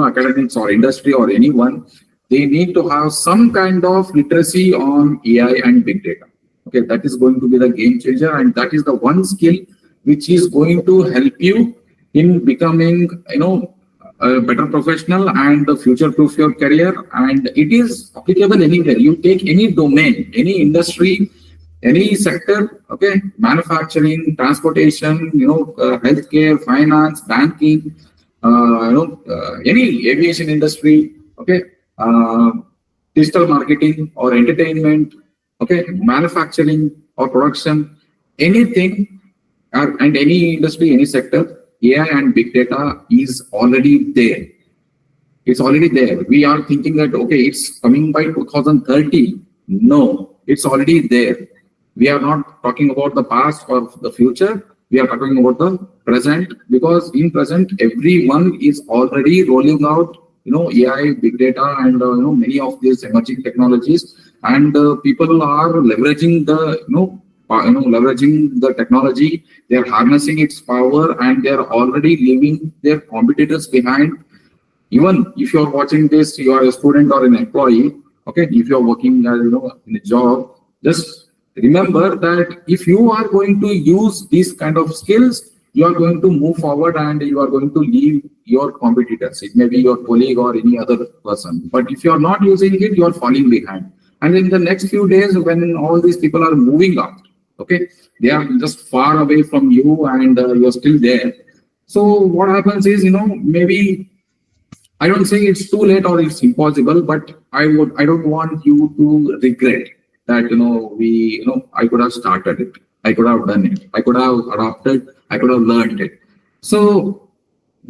academics or industry or anyone, they need to have some kind of literacy on AI and big data. That is going to be the game changer, and that is the one skill which is going to help you in becoming a better professional and future-proof your career. And it is applicable anywhere. You take any domain, any industry, any sector, manufacturing, transportation, healthcare, finance, banking, any aviation industry, digital marketing or entertainment, manufacturing or production, anything, and any industry, any sector, AI and big data is already there. It's already there. We are thinking that, it's coming by 2030. No, it's already there. We are not talking about the past or the future. We are talking about the present, because in present, everyone is already rolling out, AI, big data, and many of these emerging technologies, and people are leveraging leveraging the technology. They are harnessing its power, and they are already leaving their competitors behind Even if you're watching this, you are a student or an employee, okay, if you're working as, in a job, just remember that if you are going to use these kind of skills, you are going to move forward and you are going to leave your competitors. It may be your colleague or any other person. But if you are not using it, you are falling behind. And in the next few days, when all these people are moving up, okay, they are just far away from you and you're still there. So what happens is, maybe I don't say it's too late or it's impossible, but I don't want you to regret that, I could have started it. I could have done it. I could have adopted. I could have learned it. So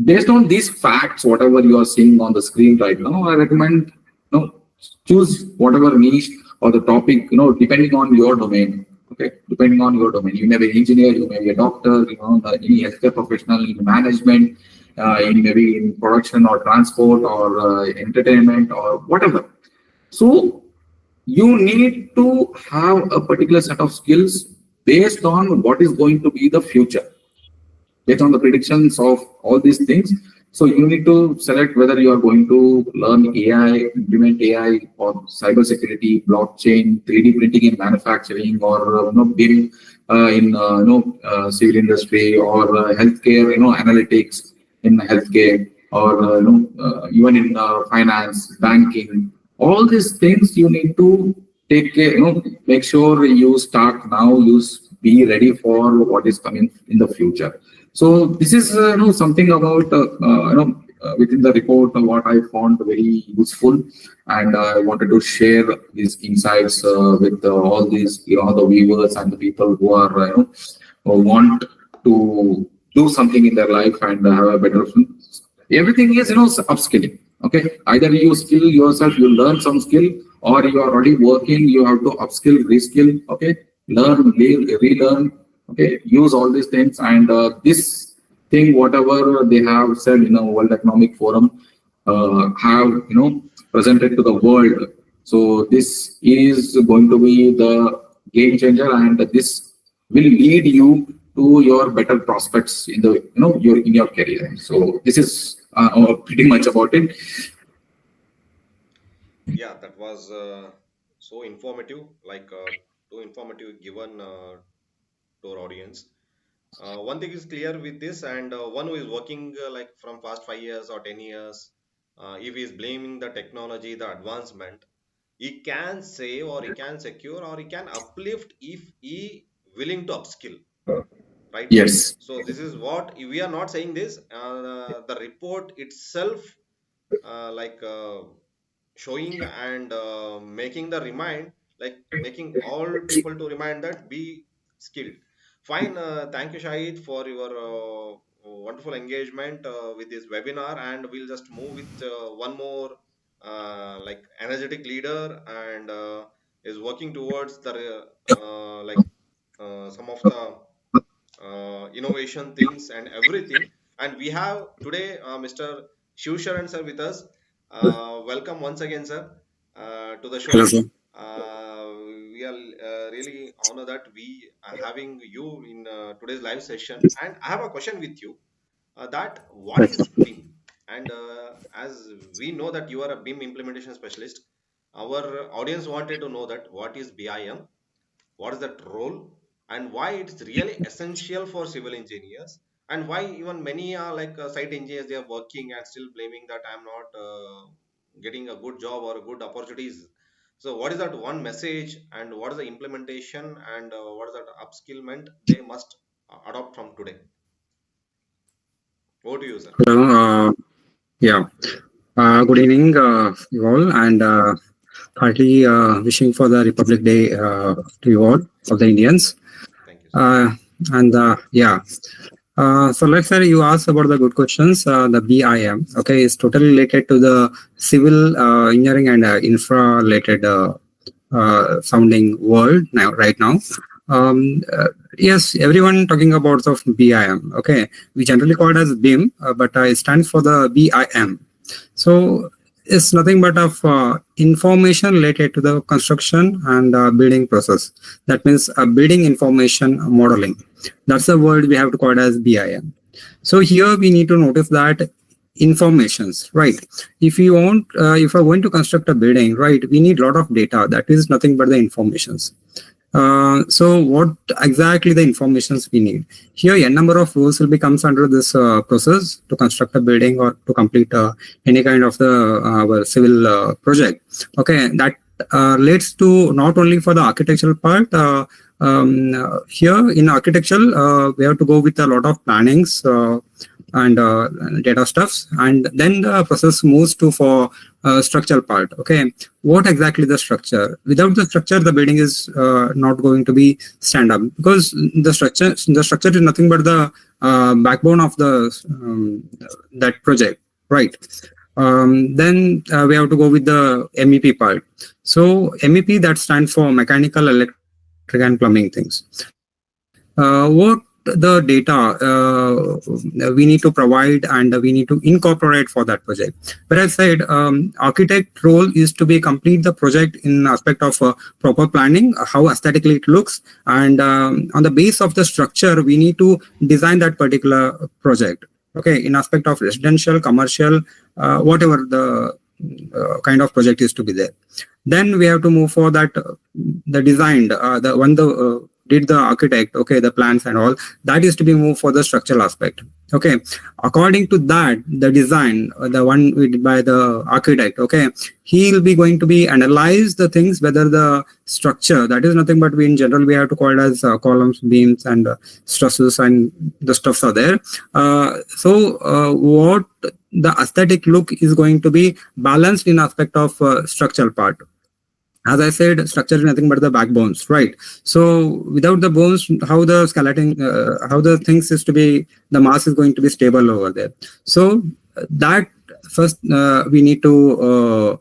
based on these facts, whatever you are seeing on the screen right now, I recommend, choose whatever niche or the topic, depending on your domain. Okay, depending on your domain, you may be an engineer, you may be a doctor, any healthcare professional in management, maybe in production or transport or entertainment or whatever. So you need to have a particular set of skills based on what is going to be the future, based on the predictions of all these things. So you need to select whether you are going to learn AI, implement AI, or cybersecurity, blockchain, 3D printing in manufacturing, or BIM in civil industry, or healthcare, analytics in healthcare, or even in finance, banking. All these things you need to take care. Make sure you start now. You be ready for what is coming in the future. So this is something about within the report what I found very useful, and I wanted to share these insights with all these the viewers and the people who are who want to do something in their life and have a better. Everything is upskilling. Okay, either you skill yourself, you learn some skill, or you are already working, you have to upskill, reskill. Okay, learn, relearn. Okay, use all these things, and this thing, whatever they have said in a World Economic Forum, have presented to the world. So this is going to be the game changer, and this will lead you to your better prospects in the in your career. So this is pretty much about it. Yeah, that was so informative, like too informative given to our audience. One thing is clear with this, and one who is working like from past 5 years or 10 years, if he is blaming the technology, the advancement, he can save or he can secure or he can uplift if he willing to upskill, right? Yes. So this is what we are not saying this. The report itself, like showing and making the remind, like making all people to remind that be skilled. Fine. Thank you, Shahid, for your wonderful engagement with this webinar, and we'll just move with one more like energetic leader, and is working towards the some of the innovation things and everything. And we have today Mr. Shivasharan sir with us. Welcome once again, sir, to the Hello, show. sir. We are really honored that we are having you in today's live session. And I have a question with you. That what is BIM? And as we know that you are a BIM implementation specialist, our audience wanted to know that what is BIM, what is that role, and why it's really essential for civil engineers, and why even many are like site engineers, they are working and still blaming that I'm not getting a good job or good opportunities. So what is that one message, and what is the implementation, and what is that upskillment they must adopt from today? Over to you, sir. Hello. Yeah. Good evening, you all, and heartily wishing for the Republic Day to you all of the Indians. Thank you, sir. Yeah. So let's say you asked about the good questions. The BIM, okay, is totally related to the civil engineering and infra related sounding world now, right now. Yes, everyone talking about of BIM. Okay, we generally call it as BIM, but it stands for the BIM. So it's nothing but of information related to the construction and building process. That means building information modeling. That's the word we have to call it as BIM. So here we need to notice that informations, right? If you want, if we're going to construct a building, right, we need a lot of data. That is nothing but the informations. So what exactly the informations we need? Here, a number of rules will be comes under this process to construct a building or to complete any kind of the our civil project. Okay, that relates to not only for the architectural part. Here in architectural, we have to go with a lot of plannings and data stuffs, and then the process moves to for structural part. Okay, what exactly the structure? Without the structure, the building is not going to be stand up, because the structure is nothing but the backbone of the that project, right? Then we have to go with the MEP part. So MEP, that stands for mechanical, electric and plumbing things. What the data we need to provide and we need to incorporate for that project. But I said architect role is to be complete the project in aspect of proper planning, how aesthetically it looks, and on the base of the structure we need to design that particular project. Okay, in aspect of residential, commercial, whatever the kind of project is to be there. Then we have to move for that the designed the one the did the architect, okay, the plans and all, that is to be moved for the structural aspect. Okay, according to that, the design, the one by the architect, okay, he will be going to be analyze the things, whether the structure, that is nothing but we in general we have to call it as columns, beams and trusses and the stuffs are there. What the aesthetic look is going to be balanced in aspect of structural part. As I said, structure is nothing but the backbones, right? So without the bones, how the skeleton, how the things is to be, the mass is going to be stable over there. So that first we need to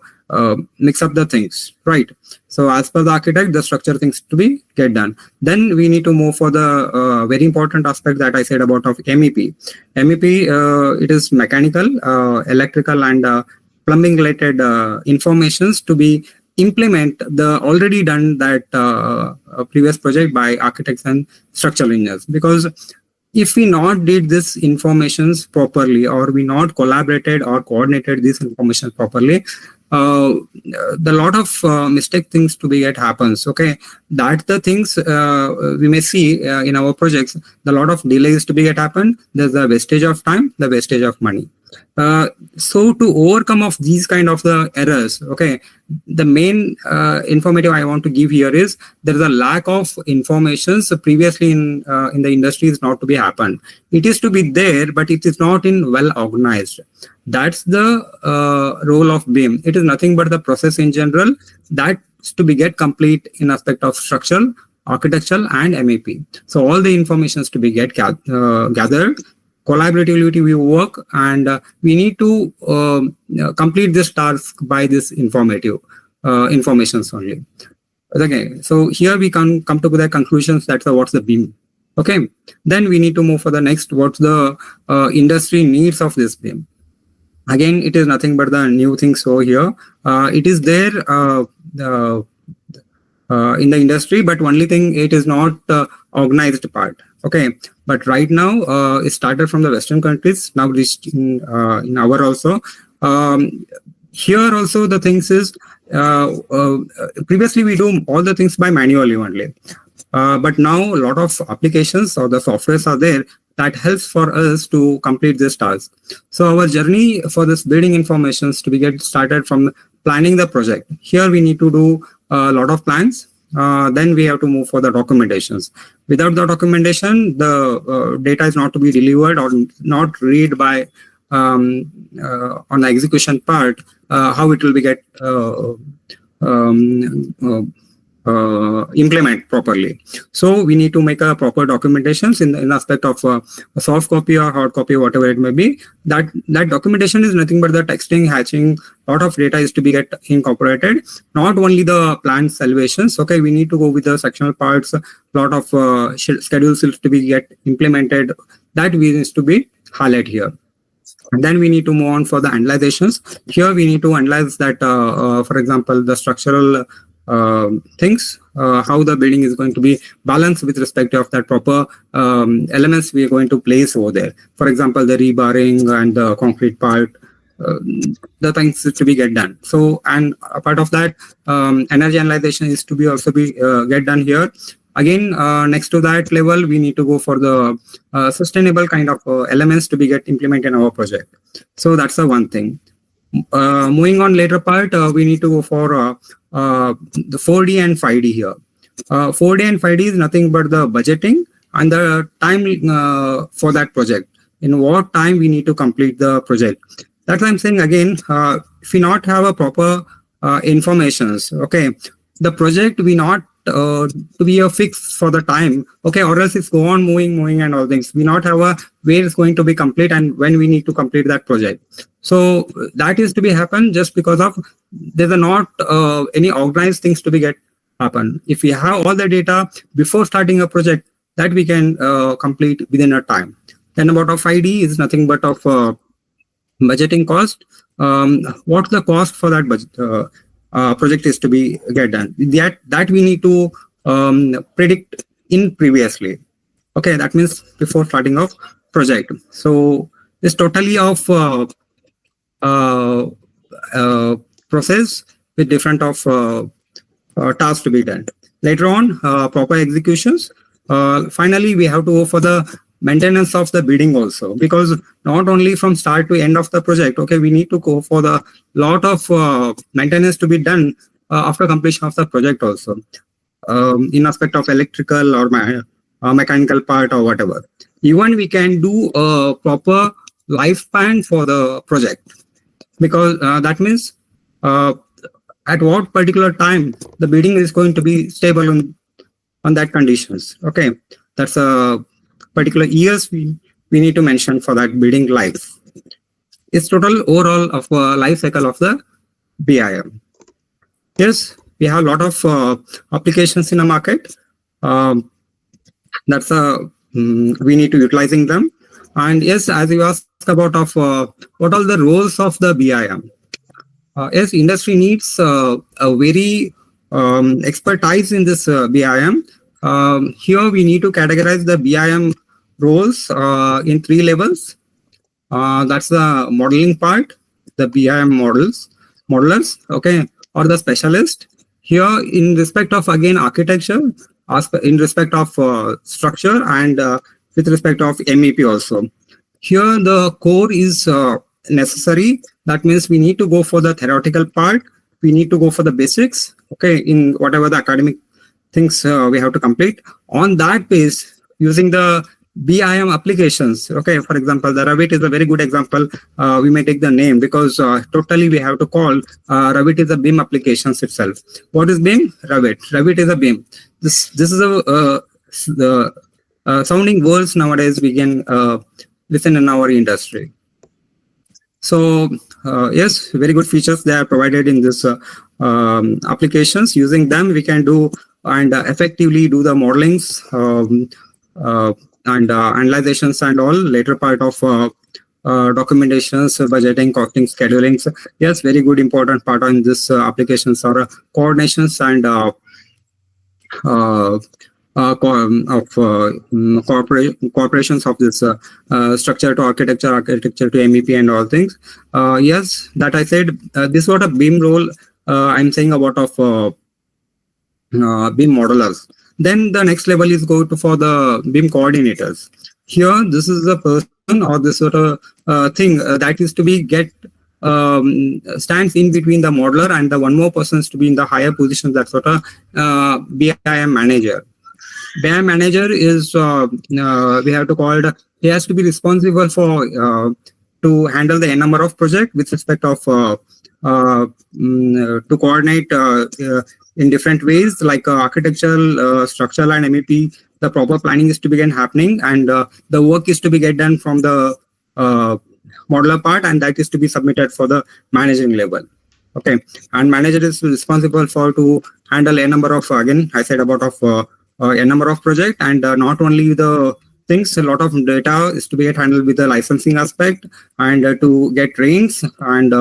mix up the things, right? So as per the architect, the structure things to be get done. Then we need to move for the very important aspect that I said about of MEP. MEP, it is mechanical, electrical and plumbing related informations to be implement the already done that previous project by architects and structural engineers. Because if we not did this informations properly, or we not collaborated or coordinated this information properly, the lot of mistake things to be get happens. Okay, that the things we may see in our projects, the lot of delays to be get happen. There's a wastage of time, the wastage of money. So to overcome of these kind of the errors, okay, the main informative I want to give here is there is a lack of information. So previously in the industry is not to be happened. It is to be there, but it is not in well organized. That's the role of BIM. It is nothing but the process in general that's to be get complete in aspect of structural, architectural and MEP. So all the informations to be get gathered. Collaboratively we work, and we need to complete this task by this informative informations only. Okay, so here we can come to the conclusions. That's what's the BIM. Okay, then we need to move for the next. What's the industry needs of this BIM? Again, it is nothing but the new things over here. It is there in the industry, but only thing, it is not organized part. Okay, but right now it started from the Western countries, now reached in our also. Here also the things is previously we do all the things by manually only, but now a lot of applications or the softwares are there that helps for us to complete this task. So our journey for this building informations to be get started from planning the project. Here we need to do a lot of plans. Then we have to move for the documentations. Without the documentation, the data is not to be delivered or not read by on the execution part, how it will be get implement properly. So we need to make a proper documentations in aspect of a soft copy or hard copy, whatever it may be. That documentation is nothing but the texting, hatching. Lot of data is to be get incorporated. Not only the plan elevations. Okay, we need to go with the sectional parts. Lot of schedules is to be get implemented. That needs to be highlighted here. And then we need to move on for the analyzations. Here we need to analyze that, for example, the structural things, how the building is going to be balanced with respect of that proper elements we are going to place over there. For example, the rebarring and the concrete part, the things to be get done. So, and a part of that, energy analyzation is to be also be get done here. Again, next to that level, we need to go for the sustainable kind of elements to be get implemented in our project. So that's the one thing. Moving on later part, we need to go for the 4D and 5D here. 4D and 5D is nothing but the budgeting and the time for that project. In what time we need to complete the project. That's why I'm saying again, if we not have a proper informations, okay, the project we not to be a fix for the time, okay, or else it's go on moving and all things. We not have a where it's going to be complete and when we need to complete that project. So that is to be happen just because of there's not any organized things to be get happen. If we have all the data before starting a project, that we can complete within a time. Then about of 5D is nothing but of budgeting cost. What's the cost for that budget project is to be get done? That we need to predict in previously. Okay, that means before starting of project. So it's totally of process with different of tasks to be done. Later on, proper executions. Finally, we have to go for the maintenance of the building also, because not only from start to end of the project, okay, we need to go for the lot of maintenance to be done after completion of the project also, in aspect of electrical or mechanical part or whatever. Even we can do a proper lifespan for the project, because that means at what particular time the building is going to be stable on that conditions. Okay, that's a particular years we need to mention for that building life. It's total overall of life cycle of the BIM. Yes, we have a lot of applications in the market. That's we need to utilizing them. And yes, as you asked about of what are the roles of the BIM. Yes, industry needs a very expertise in this BIM. Here we need to categorize the BIM roles in 3 levels. That's the modeling part, the BIM modelers, okay, or the specialist. Here in respect of again architecture, in respect of structure, and with respect of MEP also. Here the core is necessary. That means we need to go for the theoretical part. We need to go for the basics, okay, in whatever the academic things we have to complete. On that base, using the BIM applications, okay, for example, the Revit is a very good example. We may take the name because totally we have to call Revit is a BIM applications itself. What is BIM? Revit. Revit is a BIM. This is the sounding words nowadays we can listen in our industry. So yes, very good features they are provided in this applications. Using them, we can do and effectively do the modelings and analyzations and all later part of documentations, budgeting, costing, scheduling. So, yes, very good important part on this applications are coordinations and corporations of this structure to architecture, architecture to MEP and all things. Yes, that I said, this is what a BIM role I'm saying about of BIM modelers. Then the next level is go to for the BIM coordinators. Here, this is the person or this sort of thing that is to be stands in between the modeler and the one more person is to be in the higher position. That sort of BIM manager. BIM manager is we have to call it. He has to be responsible for to handle the n number of project with respect of to coordinate in different ways like architectural, structural and MEP. The proper planning is to begin happening and the work is to be get done from the modeler part and that is to be submitted for the managing level. Okay, and manager is responsible for to handle a number of, again I said about of a number of project and not only the things, a lot of data is to be handled with the licensing aspect and to get trains and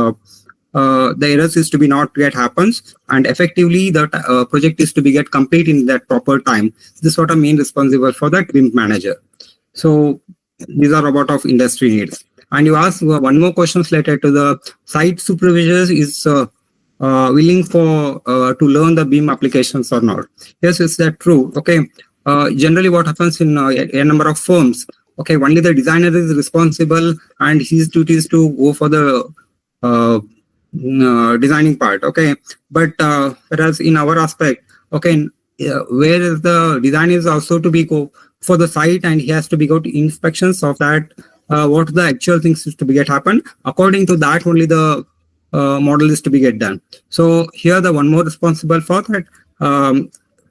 the errors is to be not get happens, and effectively the project is to be get complete in that proper time. This is what I mean responsible for that BIM manager. So these are about of industry needs. And you ask one more question related to the site supervisors is willing for to learn the BIM applications or not. Yes, is that true? Okay. Generally, what happens in a number of firms? Okay, only the designer is responsible, and his duty is to go for the designing part. Okay, but whereas in our aspect, okay, where the design is also to be go for the site, and he has to be go to inspections of that. What the actual things is to be get happen. According to that, only the model is to be get done. So here the one more responsible for that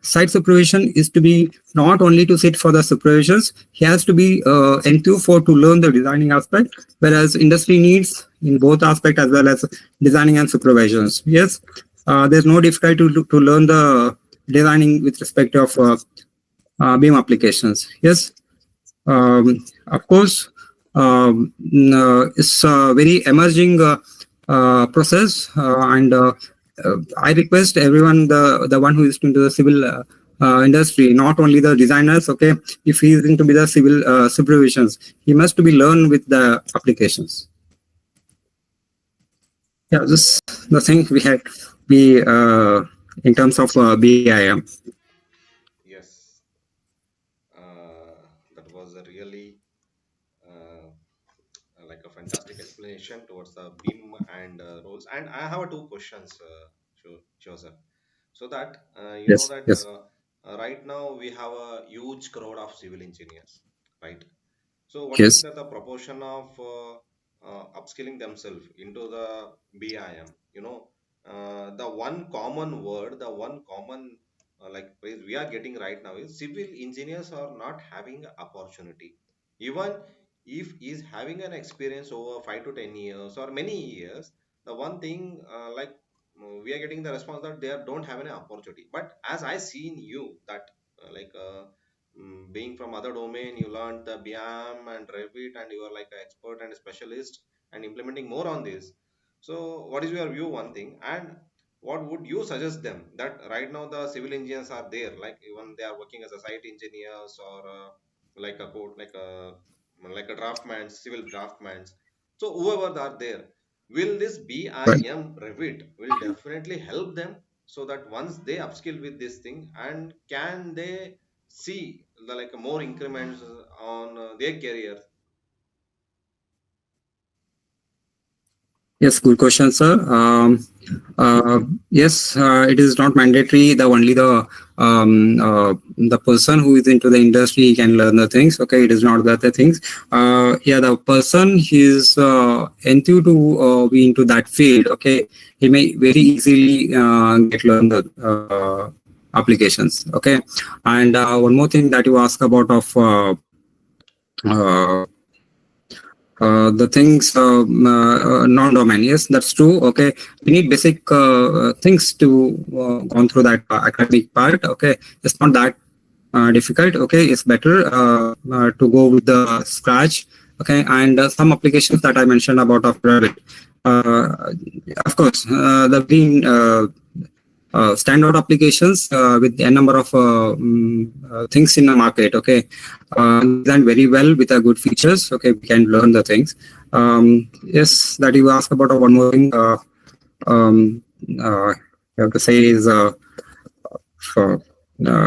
site supervision is to be not only to sit for the supervisions, he has to be enthused for to learn the designing aspect, whereas industry needs in both aspect as well as designing and supervisions. Yes, there's no difficulty to learn the designing with respect of BIM applications. Yes, of course, it's a very emerging process, and I request everyone, the one who is into the civil industry, not only the designers. Okay, if he is into the civil supervisions, he must to be learn with the applications. Yeah, this the thing we had be in terms of BIM. Yes, that was a really like a fantastic explanation towards the BIM and roles. And I have two questions, sure, sir. So that you know Yes, that yes, right now we have a huge crowd of civil engineers, right? So what do you think yes, that the proportion of upskilling themselves into the BIM? The one common word, the one common like phrase we are getting right now is civil engineers are not having opportunity. Even if is having an experience over 5 to 10 years or many years, the one thing we are getting the response that they don't have any opportunity. But as I seen you that being from other domain, you learned the BIM and Revit, and you are like an expert and a specialist and implementing more on this. So, what is your view? One thing, and what would you suggest them that right now the civil engineers are there, like even they are working as a site engineers or like a code, like a draftman, civil draftman. So, whoever are there, will this right. BIM Revit will definitely help them so that once they upskill with this thing and can they see the like more increments on their career. Yes, good question, sir. Yes, it is not mandatory. The person who is into the industry can learn the things. Okay, it is not that the things. Yeah, the person is enthused to be into that field. Okay, he may very easily get learn the applications. Okay, and one more thing that you ask about of uh, the things non-domain. Yes, that's true. Okay, we need basic things to gone through that academic part. Okay, it's not that difficult. Okay, it's better to go with the scratch. Okay, and some applications that I mentioned about after it. Of course, the green standard applications with a number of things in the market. Okay, designed very well with good features. Okay, we can learn the things. Yes, that you ask about one more thing. Um, you have to say is for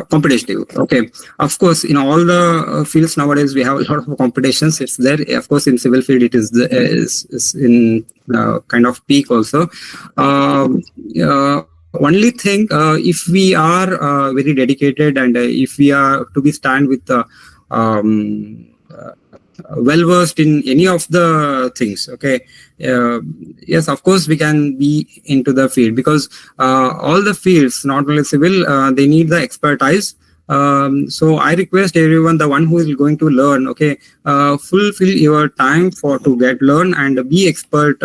competitive. Okay, of course, in all the fields nowadays we have a lot of competitions. It's there. Of course, in civil field it is is in kind of peak also. Only thing, if we are very dedicated and if we are to be stand with well versed in any of the things, okay, yes, of course we can be into the field, because all the fields, not only civil, they need the expertise. So I request everyone, the one who is going to learn, okay, fulfill your time for to get learn and be expert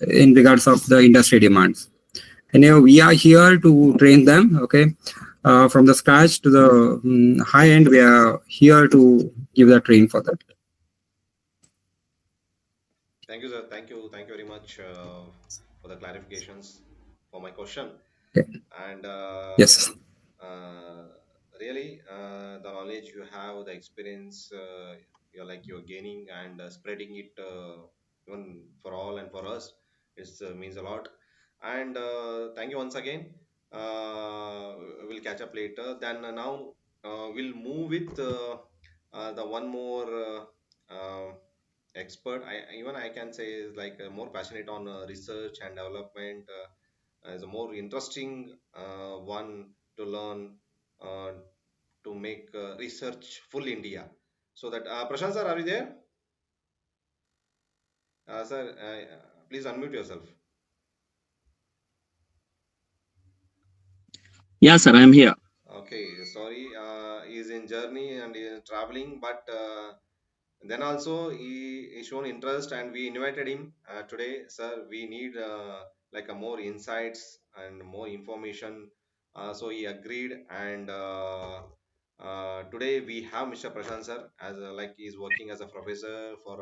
in regards of the industry demands. And we are here to train them, okay, from the scratch to the high end. We are here to give the train for that. Thank you, sir. Thank you. Thank you very much for the clarifications for my question. Okay. And Yes. uh, really, the knowledge you have, the experience you're gaining and spreading it even for all and for us, it means a lot. And thank you once again. We'll catch up later. Then now we'll move with the one more expert. I can say is like more passionate on research and development. Is a more interesting one to learn uh, to make research full India. So that Prashant sir, are you there? Sir, please unmute yourself. Yeah, sir, I'm here. Okay, sorry, he's in journey and he is traveling, but then also he shown interest and we invited him today. Sir, we need like a more insights and more information. So he agreed, and today we have Mr. Prashant sir as like he's working as a professor for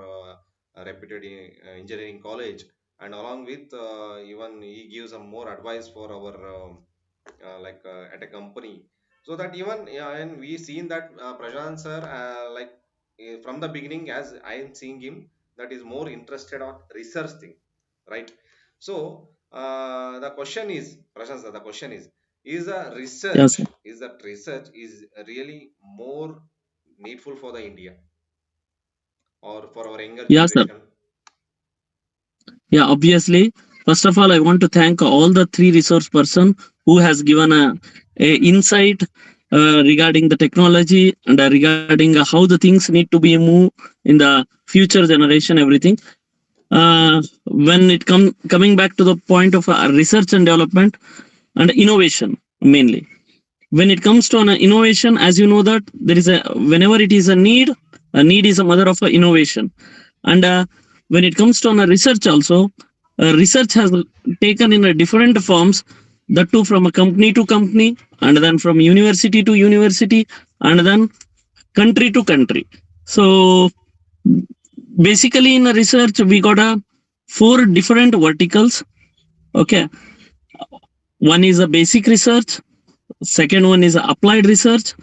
a reputed engineering college, and along with even he gives some more advice for our at a company, so that even and we seen that Prashant sir from the beginning as I am seeing him, that is more interested on research thing, right? So the question is, Prashant sir, the question is a Yes, research sir. is that research is really more needful for the India or for our younger Yeah, sir. generation? Yeah, obviously. First of all, I want to thank all the three resource person who has given a insight regarding the technology and regarding how the things need to be moved in the future generation, everything. When it coming back to the point of research and development and innovation mainly. When it comes to an innovation, as you know that there is whenever it is a need is a mother of innovation. And when it comes to a research also, research has taken in a different forms, that too from a company to company, and then from university to university, and then country to country. So basically in a research we got a four different verticals. Okay, one is a basic research, second one is a applied research,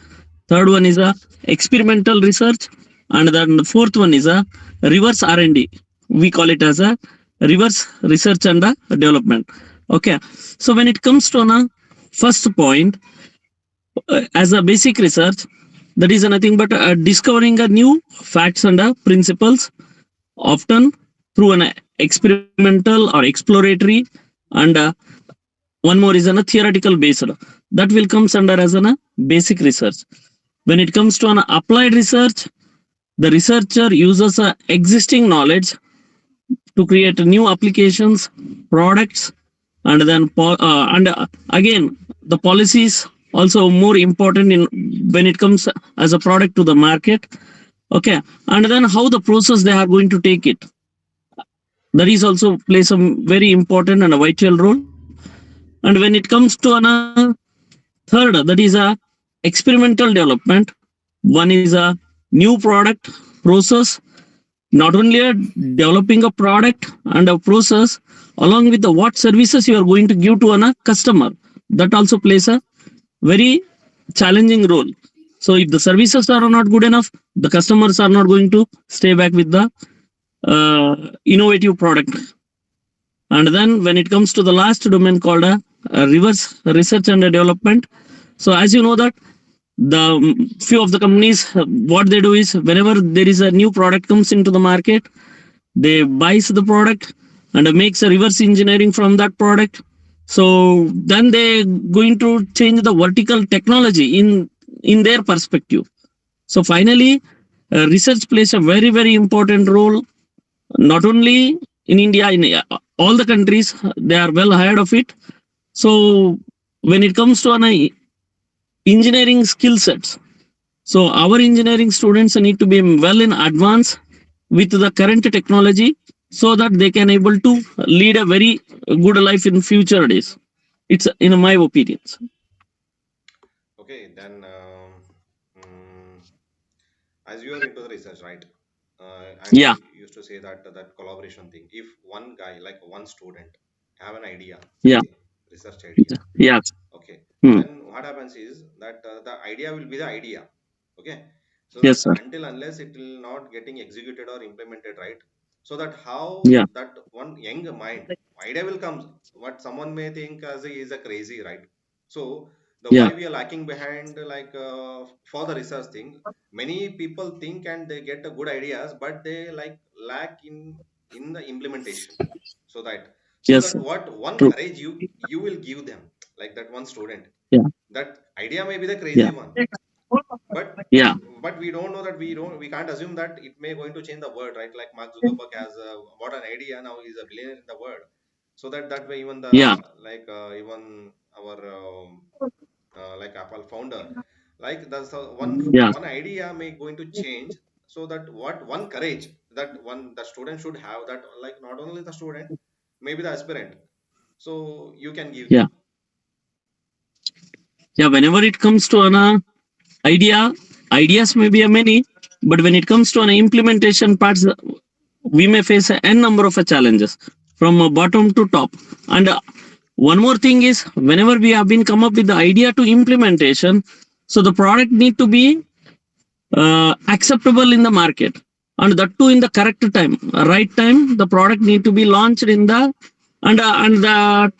third one is a experimental research, and then the fourth one is a reverse R&D. We call it as a reverse research and development. Okay, so when it comes to a first point, as a basic research, that is nothing but discovering a new facts and principles, often through an experimental or exploratory, and one more is a theoretical based, that will comes under as a basic research. When it comes to an applied research, the researcher uses existing knowledge to create new applications, products, and then again the policies also more important in when it comes as a product to the market. Okay, and then how the process they are going to take it, that is also plays a very important and a vital role. And when it comes to an third, that is a experimental development. One is a new product process, not only developing a product and a process, along with the what services you are going to give to a customer, that also plays a very challenging role. So if the services are not good enough, the customers are not going to stay back with the innovative product. And then when it comes to the last domain called a reverse research and development, so as you know that the few of the companies, what they do is whenever there is a new product comes into the market, they buys the product and makes a reverse engineering from that product. So then they going to change the vertical technology in their perspective. So finally, research plays a very important role, not only in India, in all the countries, they are well ahead of it. So when it comes to an engineering skill sets, so our engineering students need to be well in advance with the current technology, so that they can able to lead a very good life in future days. It's in my opinions. Okay, then as you are into the research, right? Yeah. used to say that that collaboration thing. If one guy, like one student, have an idea, Yeah. okay, research idea, Yeah. okay, Hmm. then what happens is that the idea will be the idea, okay, so Yes, that sir. until unless it will not getting executed or implemented, right? So that how Yeah. that one young mind idea will come, what someone may think as is a crazy, right? So the Yeah. why we are lacking behind, like for the research thing, many people think and they get good ideas, but they like lack in the implementation. So that, so Yes, that sir. what one True. courage you will give them, like that one student, Yeah. that idea may be the crazy Yeah. one, but Yeah. we don't know that, we can't assume that it may going to change the world, right? Like Mark Zuckerberg has what an idea, now he's a billionaire in the world. So that way even the Yeah. like even our like Apple founder, like that's Yeah. one idea may going to change. So that what one courage that one the student should have, that like not only the student, maybe the aspirant, so you can give Yeah. them. Yeah. Whenever it comes to an idea, ideas may be a many, but when it comes to an implementation parts, we may face a n number of challenges from bottom to top. And one more thing is, whenever we have been come up with the idea to implementation, so the product need to be acceptable in the market, and that too in the correct time, right time. The product need to be launched in the, and the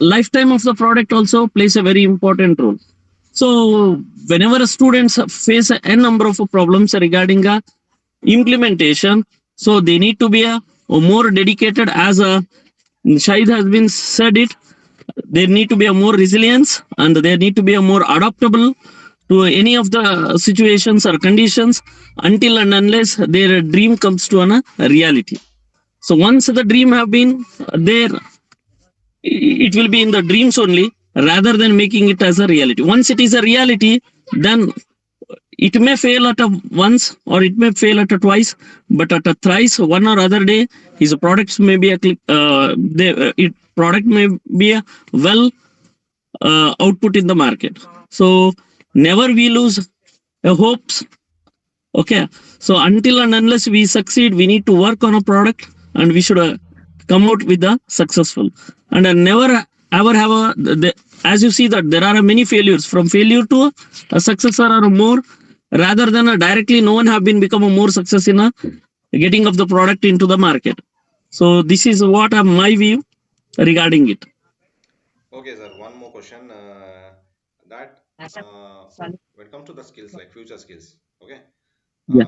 lifetime of the product also plays a very important role. So whenever students face a number of problems regarding implementation, so they need to be a more dedicated, as Shahid has been said it. There need to be a more resilience, and there need to be a more adaptable to any of the situations or conditions, until and unless their dream comes to a reality. So once the dream have been there, it will be in the dreams only, rather than making it as a reality. Once it is a reality, then it may fail at a once, or it may fail at a twice, but at a thrice, one or other day, his products may be a product may be a well output in the market. So never we lose hopes. Okay. So until and unless we succeed, we need to work on a product, and we should come out with the successful. And never ever have as you see that there are many failures, from failure to a success or more, rather than directly no one have been become a more success in a getting of the product into the market. So this is what my view regarding it. Okay, sir. One more question. That when it comes to the skills, like future skills, okay. Yeah.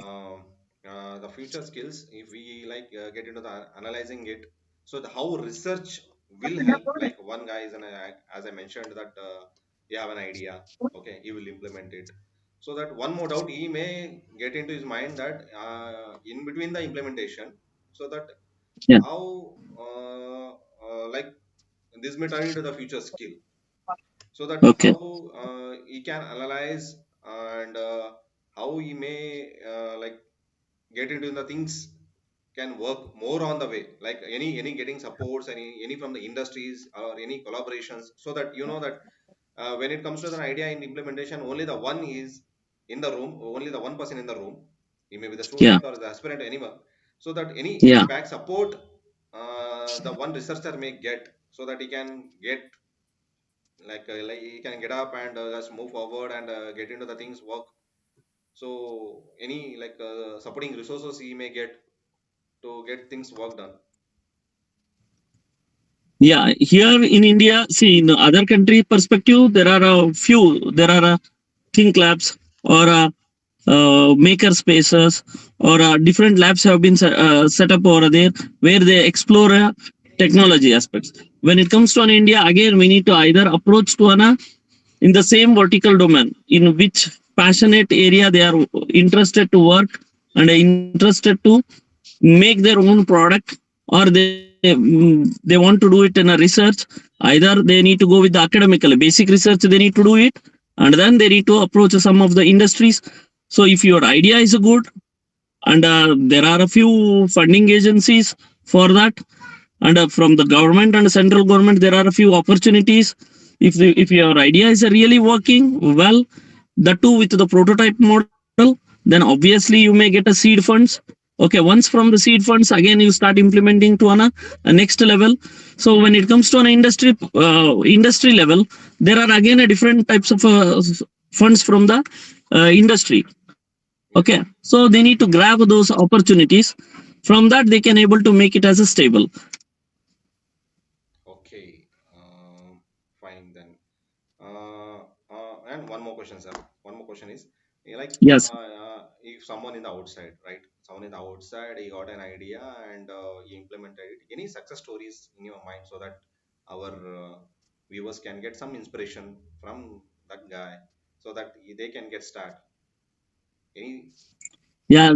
The future skills, if we like get into the analyzing it, so how research will help. Like one guy is as I mentioned that he have an idea, okay, he will implement it. So that one more doubt he may get into his mind that in between the implementation, so that Yeah. how like this may turn into the future skill, so that Okay. how he can analyze, and how he may like get into the things can work more on the way, like any getting supports, any from the industries or any collaborations, so that you know that when it comes to an idea in implementation, only the one is in the room, only the one person in the room, he may be the Yeah. student or the aspirant, anyone, so that any Yeah. back support the one researcher may get, so that he can get like he can get up and just move forward and get into the things work. So any like supporting resources he may get to get things work done. Yeah, here in India, see, in other country perspective, there are a few, there are think labs, or maker spaces, or different labs have been set up over there, where they explore technology aspects. When it comes to an India, again, we need to either approach to in the same vertical domain in which passionate area they are interested to work, and interested to make their own product, or they want to do it in a research. Either they need to go with the academical basic research, they need to do it, and then they need to approach some of the industries. So if your idea is good, and there are a few funding agencies for that, and from the government and central government there are a few opportunities. If your idea is really working well, the two with the prototype model, then obviously you may get a seed funds, Okay, once from the seed funds, again you start implementing to a next level. So when it comes to an industry level, there are again a different types of funds from the industry. Okay, so they need to grab those opportunities. From that, they can able to make it as a stable. Okay, fine then. And one more question, sir. One more question is, like, Yes. if someone in the outside, right? Someone in the outside, he got an idea and he implemented it. Any success stories in your mind so that our viewers can get some inspiration from that guy, so that they can get start. Any? Yeah,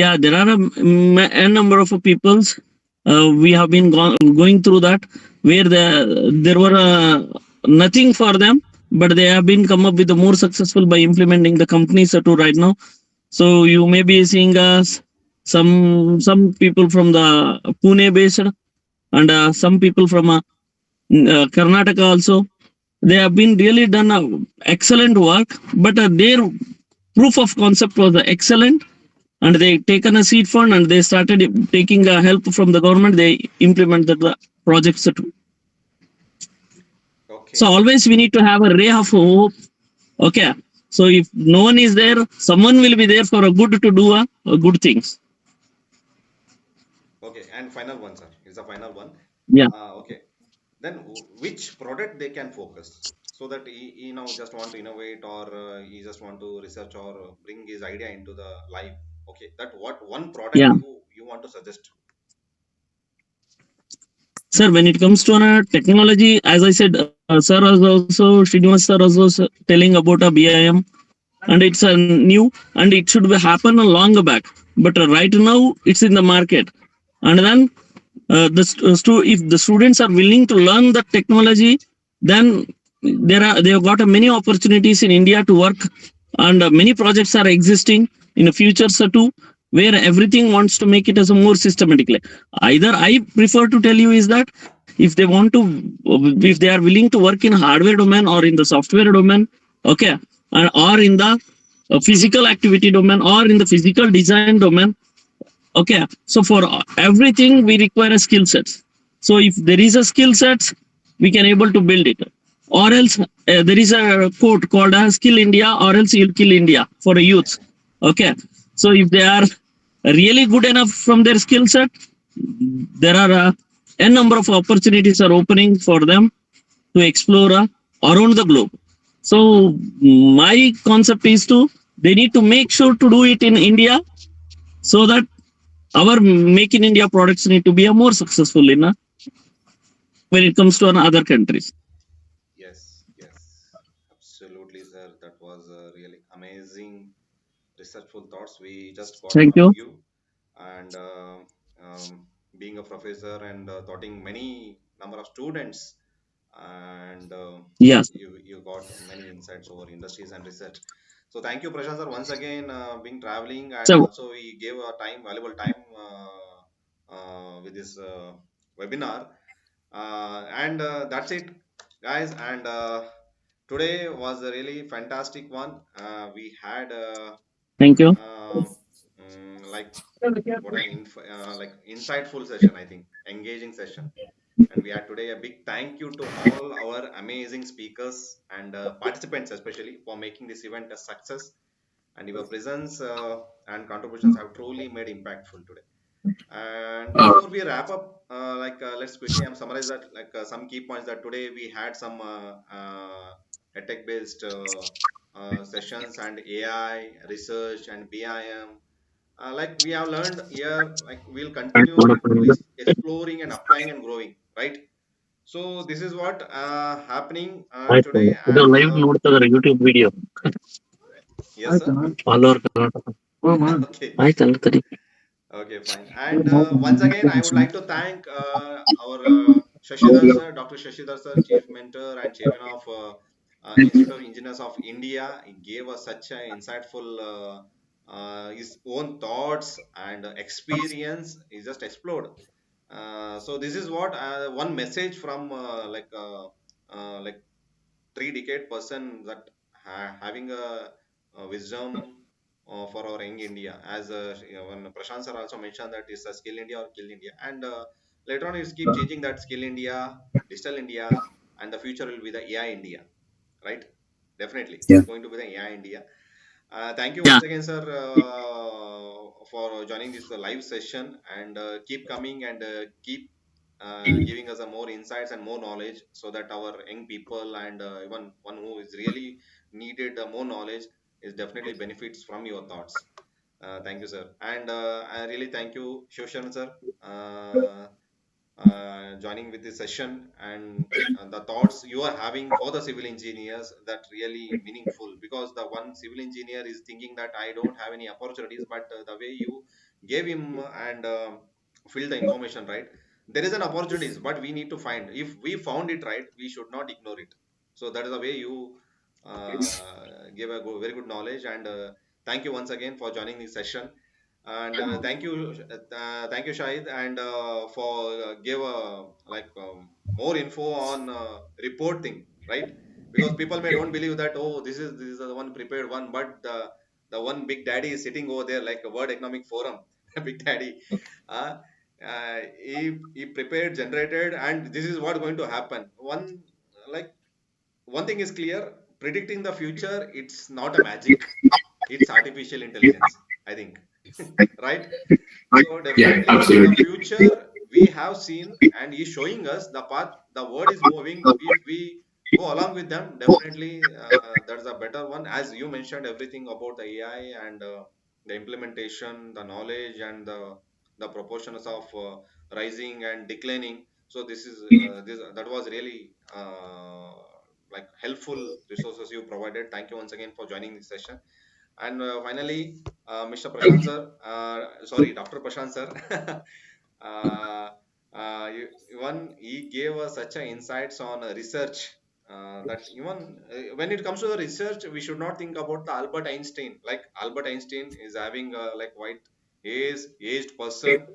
yeah, there are a number of peoples. We have been going through that where there were nothing for them, but they have been come up with the more successful by implementing the companies to right now. So you may be seeing some people from the Pune based and some people from Karnataka also. They have been really done excellent work, but their proof of concept was excellent, and they taken a seed fund and they started taking help from the government. They implemented the projects too. Okay. So always we need to have a ray of hope. Okay. So if no one is there, someone will be there for a good to do a good things. Okay, and final one, sir. Is the final one. Yeah. Okay. Then which product they can focus so that he now just want to innovate or he just want to research or bring his idea into the life. Okay, that what one product Yeah. you want to suggest? Sir, when it comes to technology, as I said, sir was also, Srinivas sir was also telling about a BIM, and it's a new, and it should be happen a long back. But right now, it's in the market. And then, if the students are willing to learn the technology, then they have got many opportunities in India to work, and many projects are existing in the future too, where everything wants to make it as a more systematically. Either I prefer to tell you is that if they want to, if they are willing to work in hardware domain or in the software domain, okay, or in the physical activity domain or in the physical design domain, okay. So for everything we require a skill sets. So if there is a skill sets, we can able to build it. Or else there is a quote called as "Skill India" or else you'll kill India for the youth. Okay. So if they are really good enough from their skill set, there are a number of opportunities are opening for them to explore around the globe. So my concept is to they need to make sure to do it in India so that our make in India products need to be a more successful in when it comes to other countries. Yes, absolutely, sir. That was really amazing, researchful thoughts we just got Thank from you. you. And being a professor and taughting many number of students, and Yes. you got many insights over industries and research. So thank you, Prashant sir, once again, being traveling, and So also he gave a valuable time with this webinar. And that's it, guys. And today was a really fantastic one. We had thank you. like what an like insightful session, I think, engaging session. And we had today a big thank you to all our amazing speakers and participants, especially for making this event a success. And your presence and contributions have truly made impactful today. And before we wrap up, let's quickly summarize that some key points that today we had some tech based sessions and AI research and BIM. Like we have learned here, like we'll continue exploring and applying and growing, right? So this is what happening ಆಯ್ತು today. ಇದು And live ನೋಡ್ತಿದಾರೆ YouTube video yes, sir. All over Karnataka Okay. ಆಯ್ತಲ್ಲ ತಡಿ. Okay, fine. And once again, I would like to thank our Shashidhar sir, Dr. Shashidhar sir, Chief Mentor and Chairman of Institute of Engineers of India. He gave us such an insightful his own thoughts and experience. He just explored. So this is what one message from like 3 decade person that having a wisdom for our young India. As when Prashanth sir also mentioned that it's a skill India or kill India, and later on it's keep changing that skill India, digital India, and the future will be the AI India, right? Definitely, Yeah. it's going to be the AI India. Thank you Yeah. once again, sir, for joining this live session, and keep coming and keep giving us a more insights and more knowledge, so that our young people and even one who is really needed more knowledge is definitely benefits from your thoughts. Thank you, sir, and I really thank you, Shivasharan sir, joining with this session, and the thoughts you are having for the civil engineers, that really meaningful, because the one civil engineer is thinking that I don't have any opportunities, but the way you gave him and fill the information, right, there is an opportunities, but we need to find. If we found it, right, we should not ignore it. So that is the way you give a very good knowledge, and thank you once again for joining this session. And thank you, Shahid, and for give like more info on report thing, right? Because people may don't believe that, oh, this is the one prepared one, but the one big daddy is sitting over there like a World Economic Forum, big daddy. Uh, he prepared, generated, and this is what going to happen. One thing is clear: predicting the future, it's not a magic; it's artificial intelligence, I think. Right? So Yeah, definitely the absolutely. future we have seen, and is showing us the path. The world is moving. If we go along with them, definitely that's a better one. As you mentioned, everything about the AI and the implementation, the knowledge, and the proportions of rising and declining. So this is this that was really like helpful resources you provided. Thank you once again for joining this session. And finally, Mr. Prashanth sir, sorry, Dr. Prashanth sir, even he gave us such a insights on research, that even when it comes to the research, we should not think about the Albert Einstein. Like Albert Einstein is having like white aged person,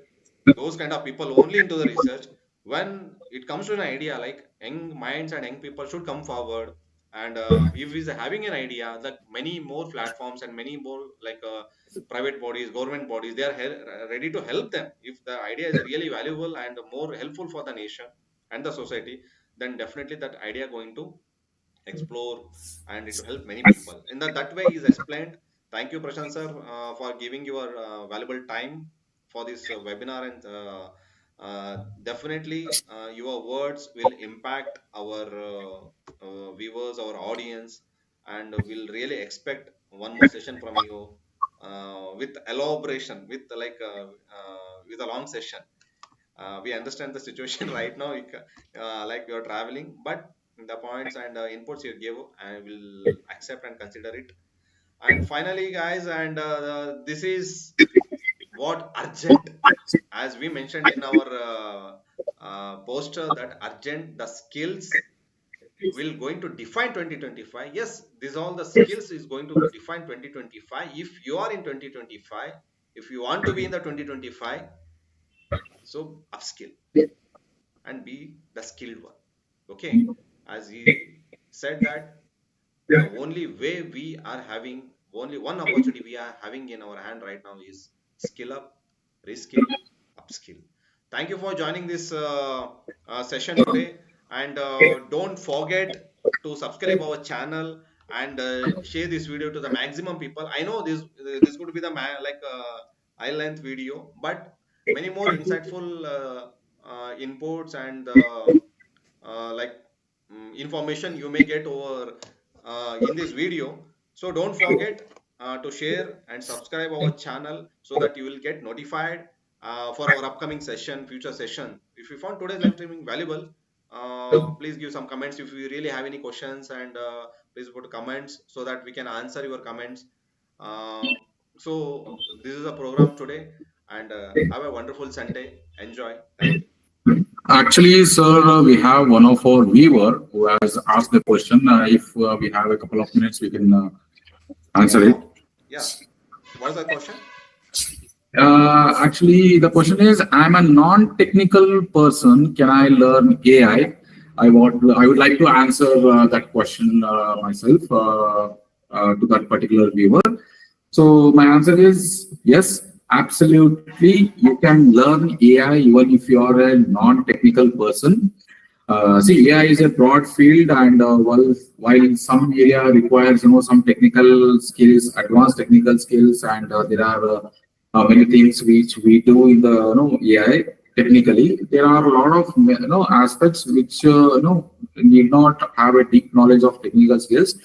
those kind of people only into the research. When it comes to an idea, like young minds and young people should come forward, and if he's having an idea, like many more platforms and many more like private bodies, government bodies, they are ready to help them. If the idea is really valuable and more helpful for the nation and the society, then definitely that idea going to explore, and it will help many people. In that way is explained. Thank you, Prashant sir, for giving your valuable time for this webinar, and definitely your words will impact our viewers, our audience, and we'll really expect one more session from you with elaboration, with a long session. We understand the situation right now, like you're traveling, but the points and inputs you give, I will accept and consider it. And finally, guys, and this is what urgent, as we mentioned in our poster, that urgent, the skills will going to define 2025. Yes, these all the skills is going to define 2025. If you are in 2025, if you want to be in the 2025, so upskill and be the skilled one. Okay, as he said that the only way we are having, only one opportunity we are having in our hand right now is skill up, reskill, upskill. Thank you for joining this session today, and don't forget to subscribe our channel and share this video to the maximum people. I know this could be the high length video, but many more insightful inputs and like information you may get over in this video. So don't forget to share and subscribe our channel, so that you will get notified for our upcoming session, future session. If you found today's live streaming valuable, please give some comments. If you really have any questions, and please put comments so that we can answer your comments. So this is a program today, and have a wonderful Sunday. Enjoy. Thank you. Actually, sir, we have one of our viewer who has asked the question. If we have a couple of minutes, we can answer it. Yeah. What is the question? Actually, the question is, I'm a non-technical person. Can I learn AI? I would like to answer that question myself to that particular viewer. So my answer is yes, absolutely. You can learn AI even if you are a non-technical person. See, AI is a broad field, and while some area requires some technical skills, advanced technical skills, and there are many things which we do in the AI technically. There are a lot of aspects which need not have a deep knowledge of technical skills,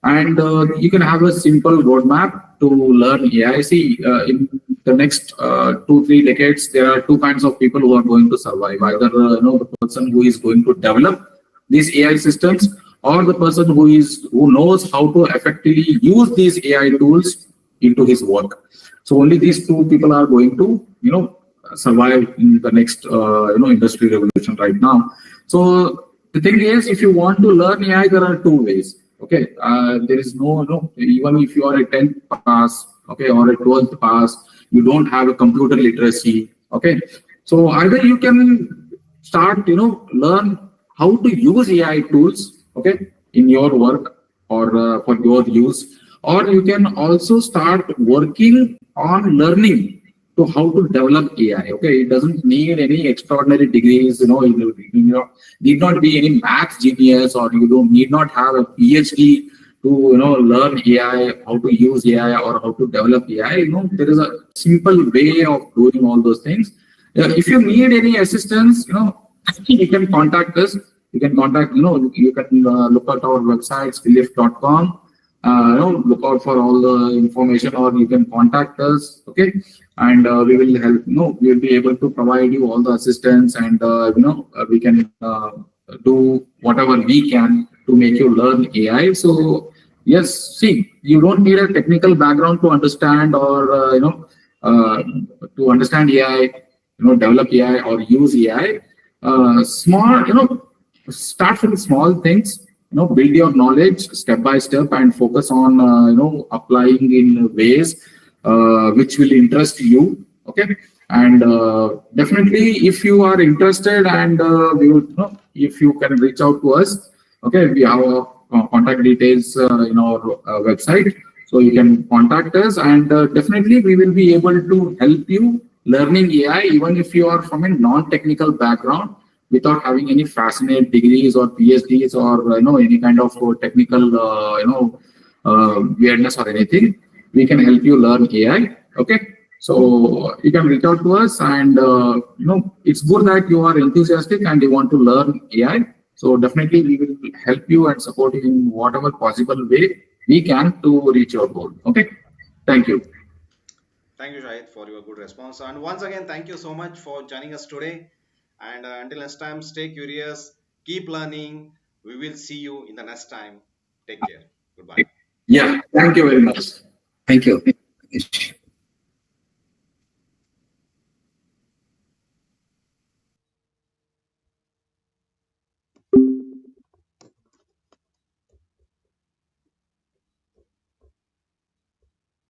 and you can have a simple roadmap to learn AI. See, in the next 2-3 decades, there are two kinds of people who are going to survive. Either the person who is going to develop these AI systems, or the person who knows how to effectively use these AI tools into his work. So only these two people are going to survive in the next industry revolution right now. So the thing is, if you want to learn AI, there are two ways. Okay, there is no, even if you are a 10th pass, okay, or a 12th pass, you don't have a computer literacy. Okay, so either you can start, learn how to use AI tools, okay, in your work or for your use, or you can also start working on learning to how to develop AI. Okay, it doesn't need any extraordinary degrees. You need not be any math genius, or you don't need not have a PhD to learn AI, how to use AI or how to develop AI. There is a simple way of doing all those things. If you need any assistance, you can contact us. You can contact, you can look at our website, skillift.com. Look out for all the information, or you can contact us. Okay, and we will help. We will be able to provide you all the assistance, and we can do whatever we can to make you learn AI. So yes, see, you don't need a technical background to understand, or to understand AI, develop AI or use AI. Small, start from small things. Build your knowledge step by step, and focus on applying in ways which will interest you. Okay, and definitely, if you are interested, and we will, if you can reach out to us. Okay, we have contact details in our website, so you can contact us, and definitely we will be able to help you learning AI, even if you are from a non-technical background, without having any fascinating degrees or PhDs or any kind of technical weirdness or anything. We can help you learn AI. Okay, so you can reach out to us, and it's good that you are enthusiastic and you want to learn AI. So definitely we will help you and support you in whatever possible way we can to reach your goal. Okay, thank you. Thank you, Shahid, for your good response. And once again, thank you so much for joining us today. And until next time, stay curious, keep learning. We will see you in the next time. Take care. Goodbye. Yeah, thank you very much. Thank you.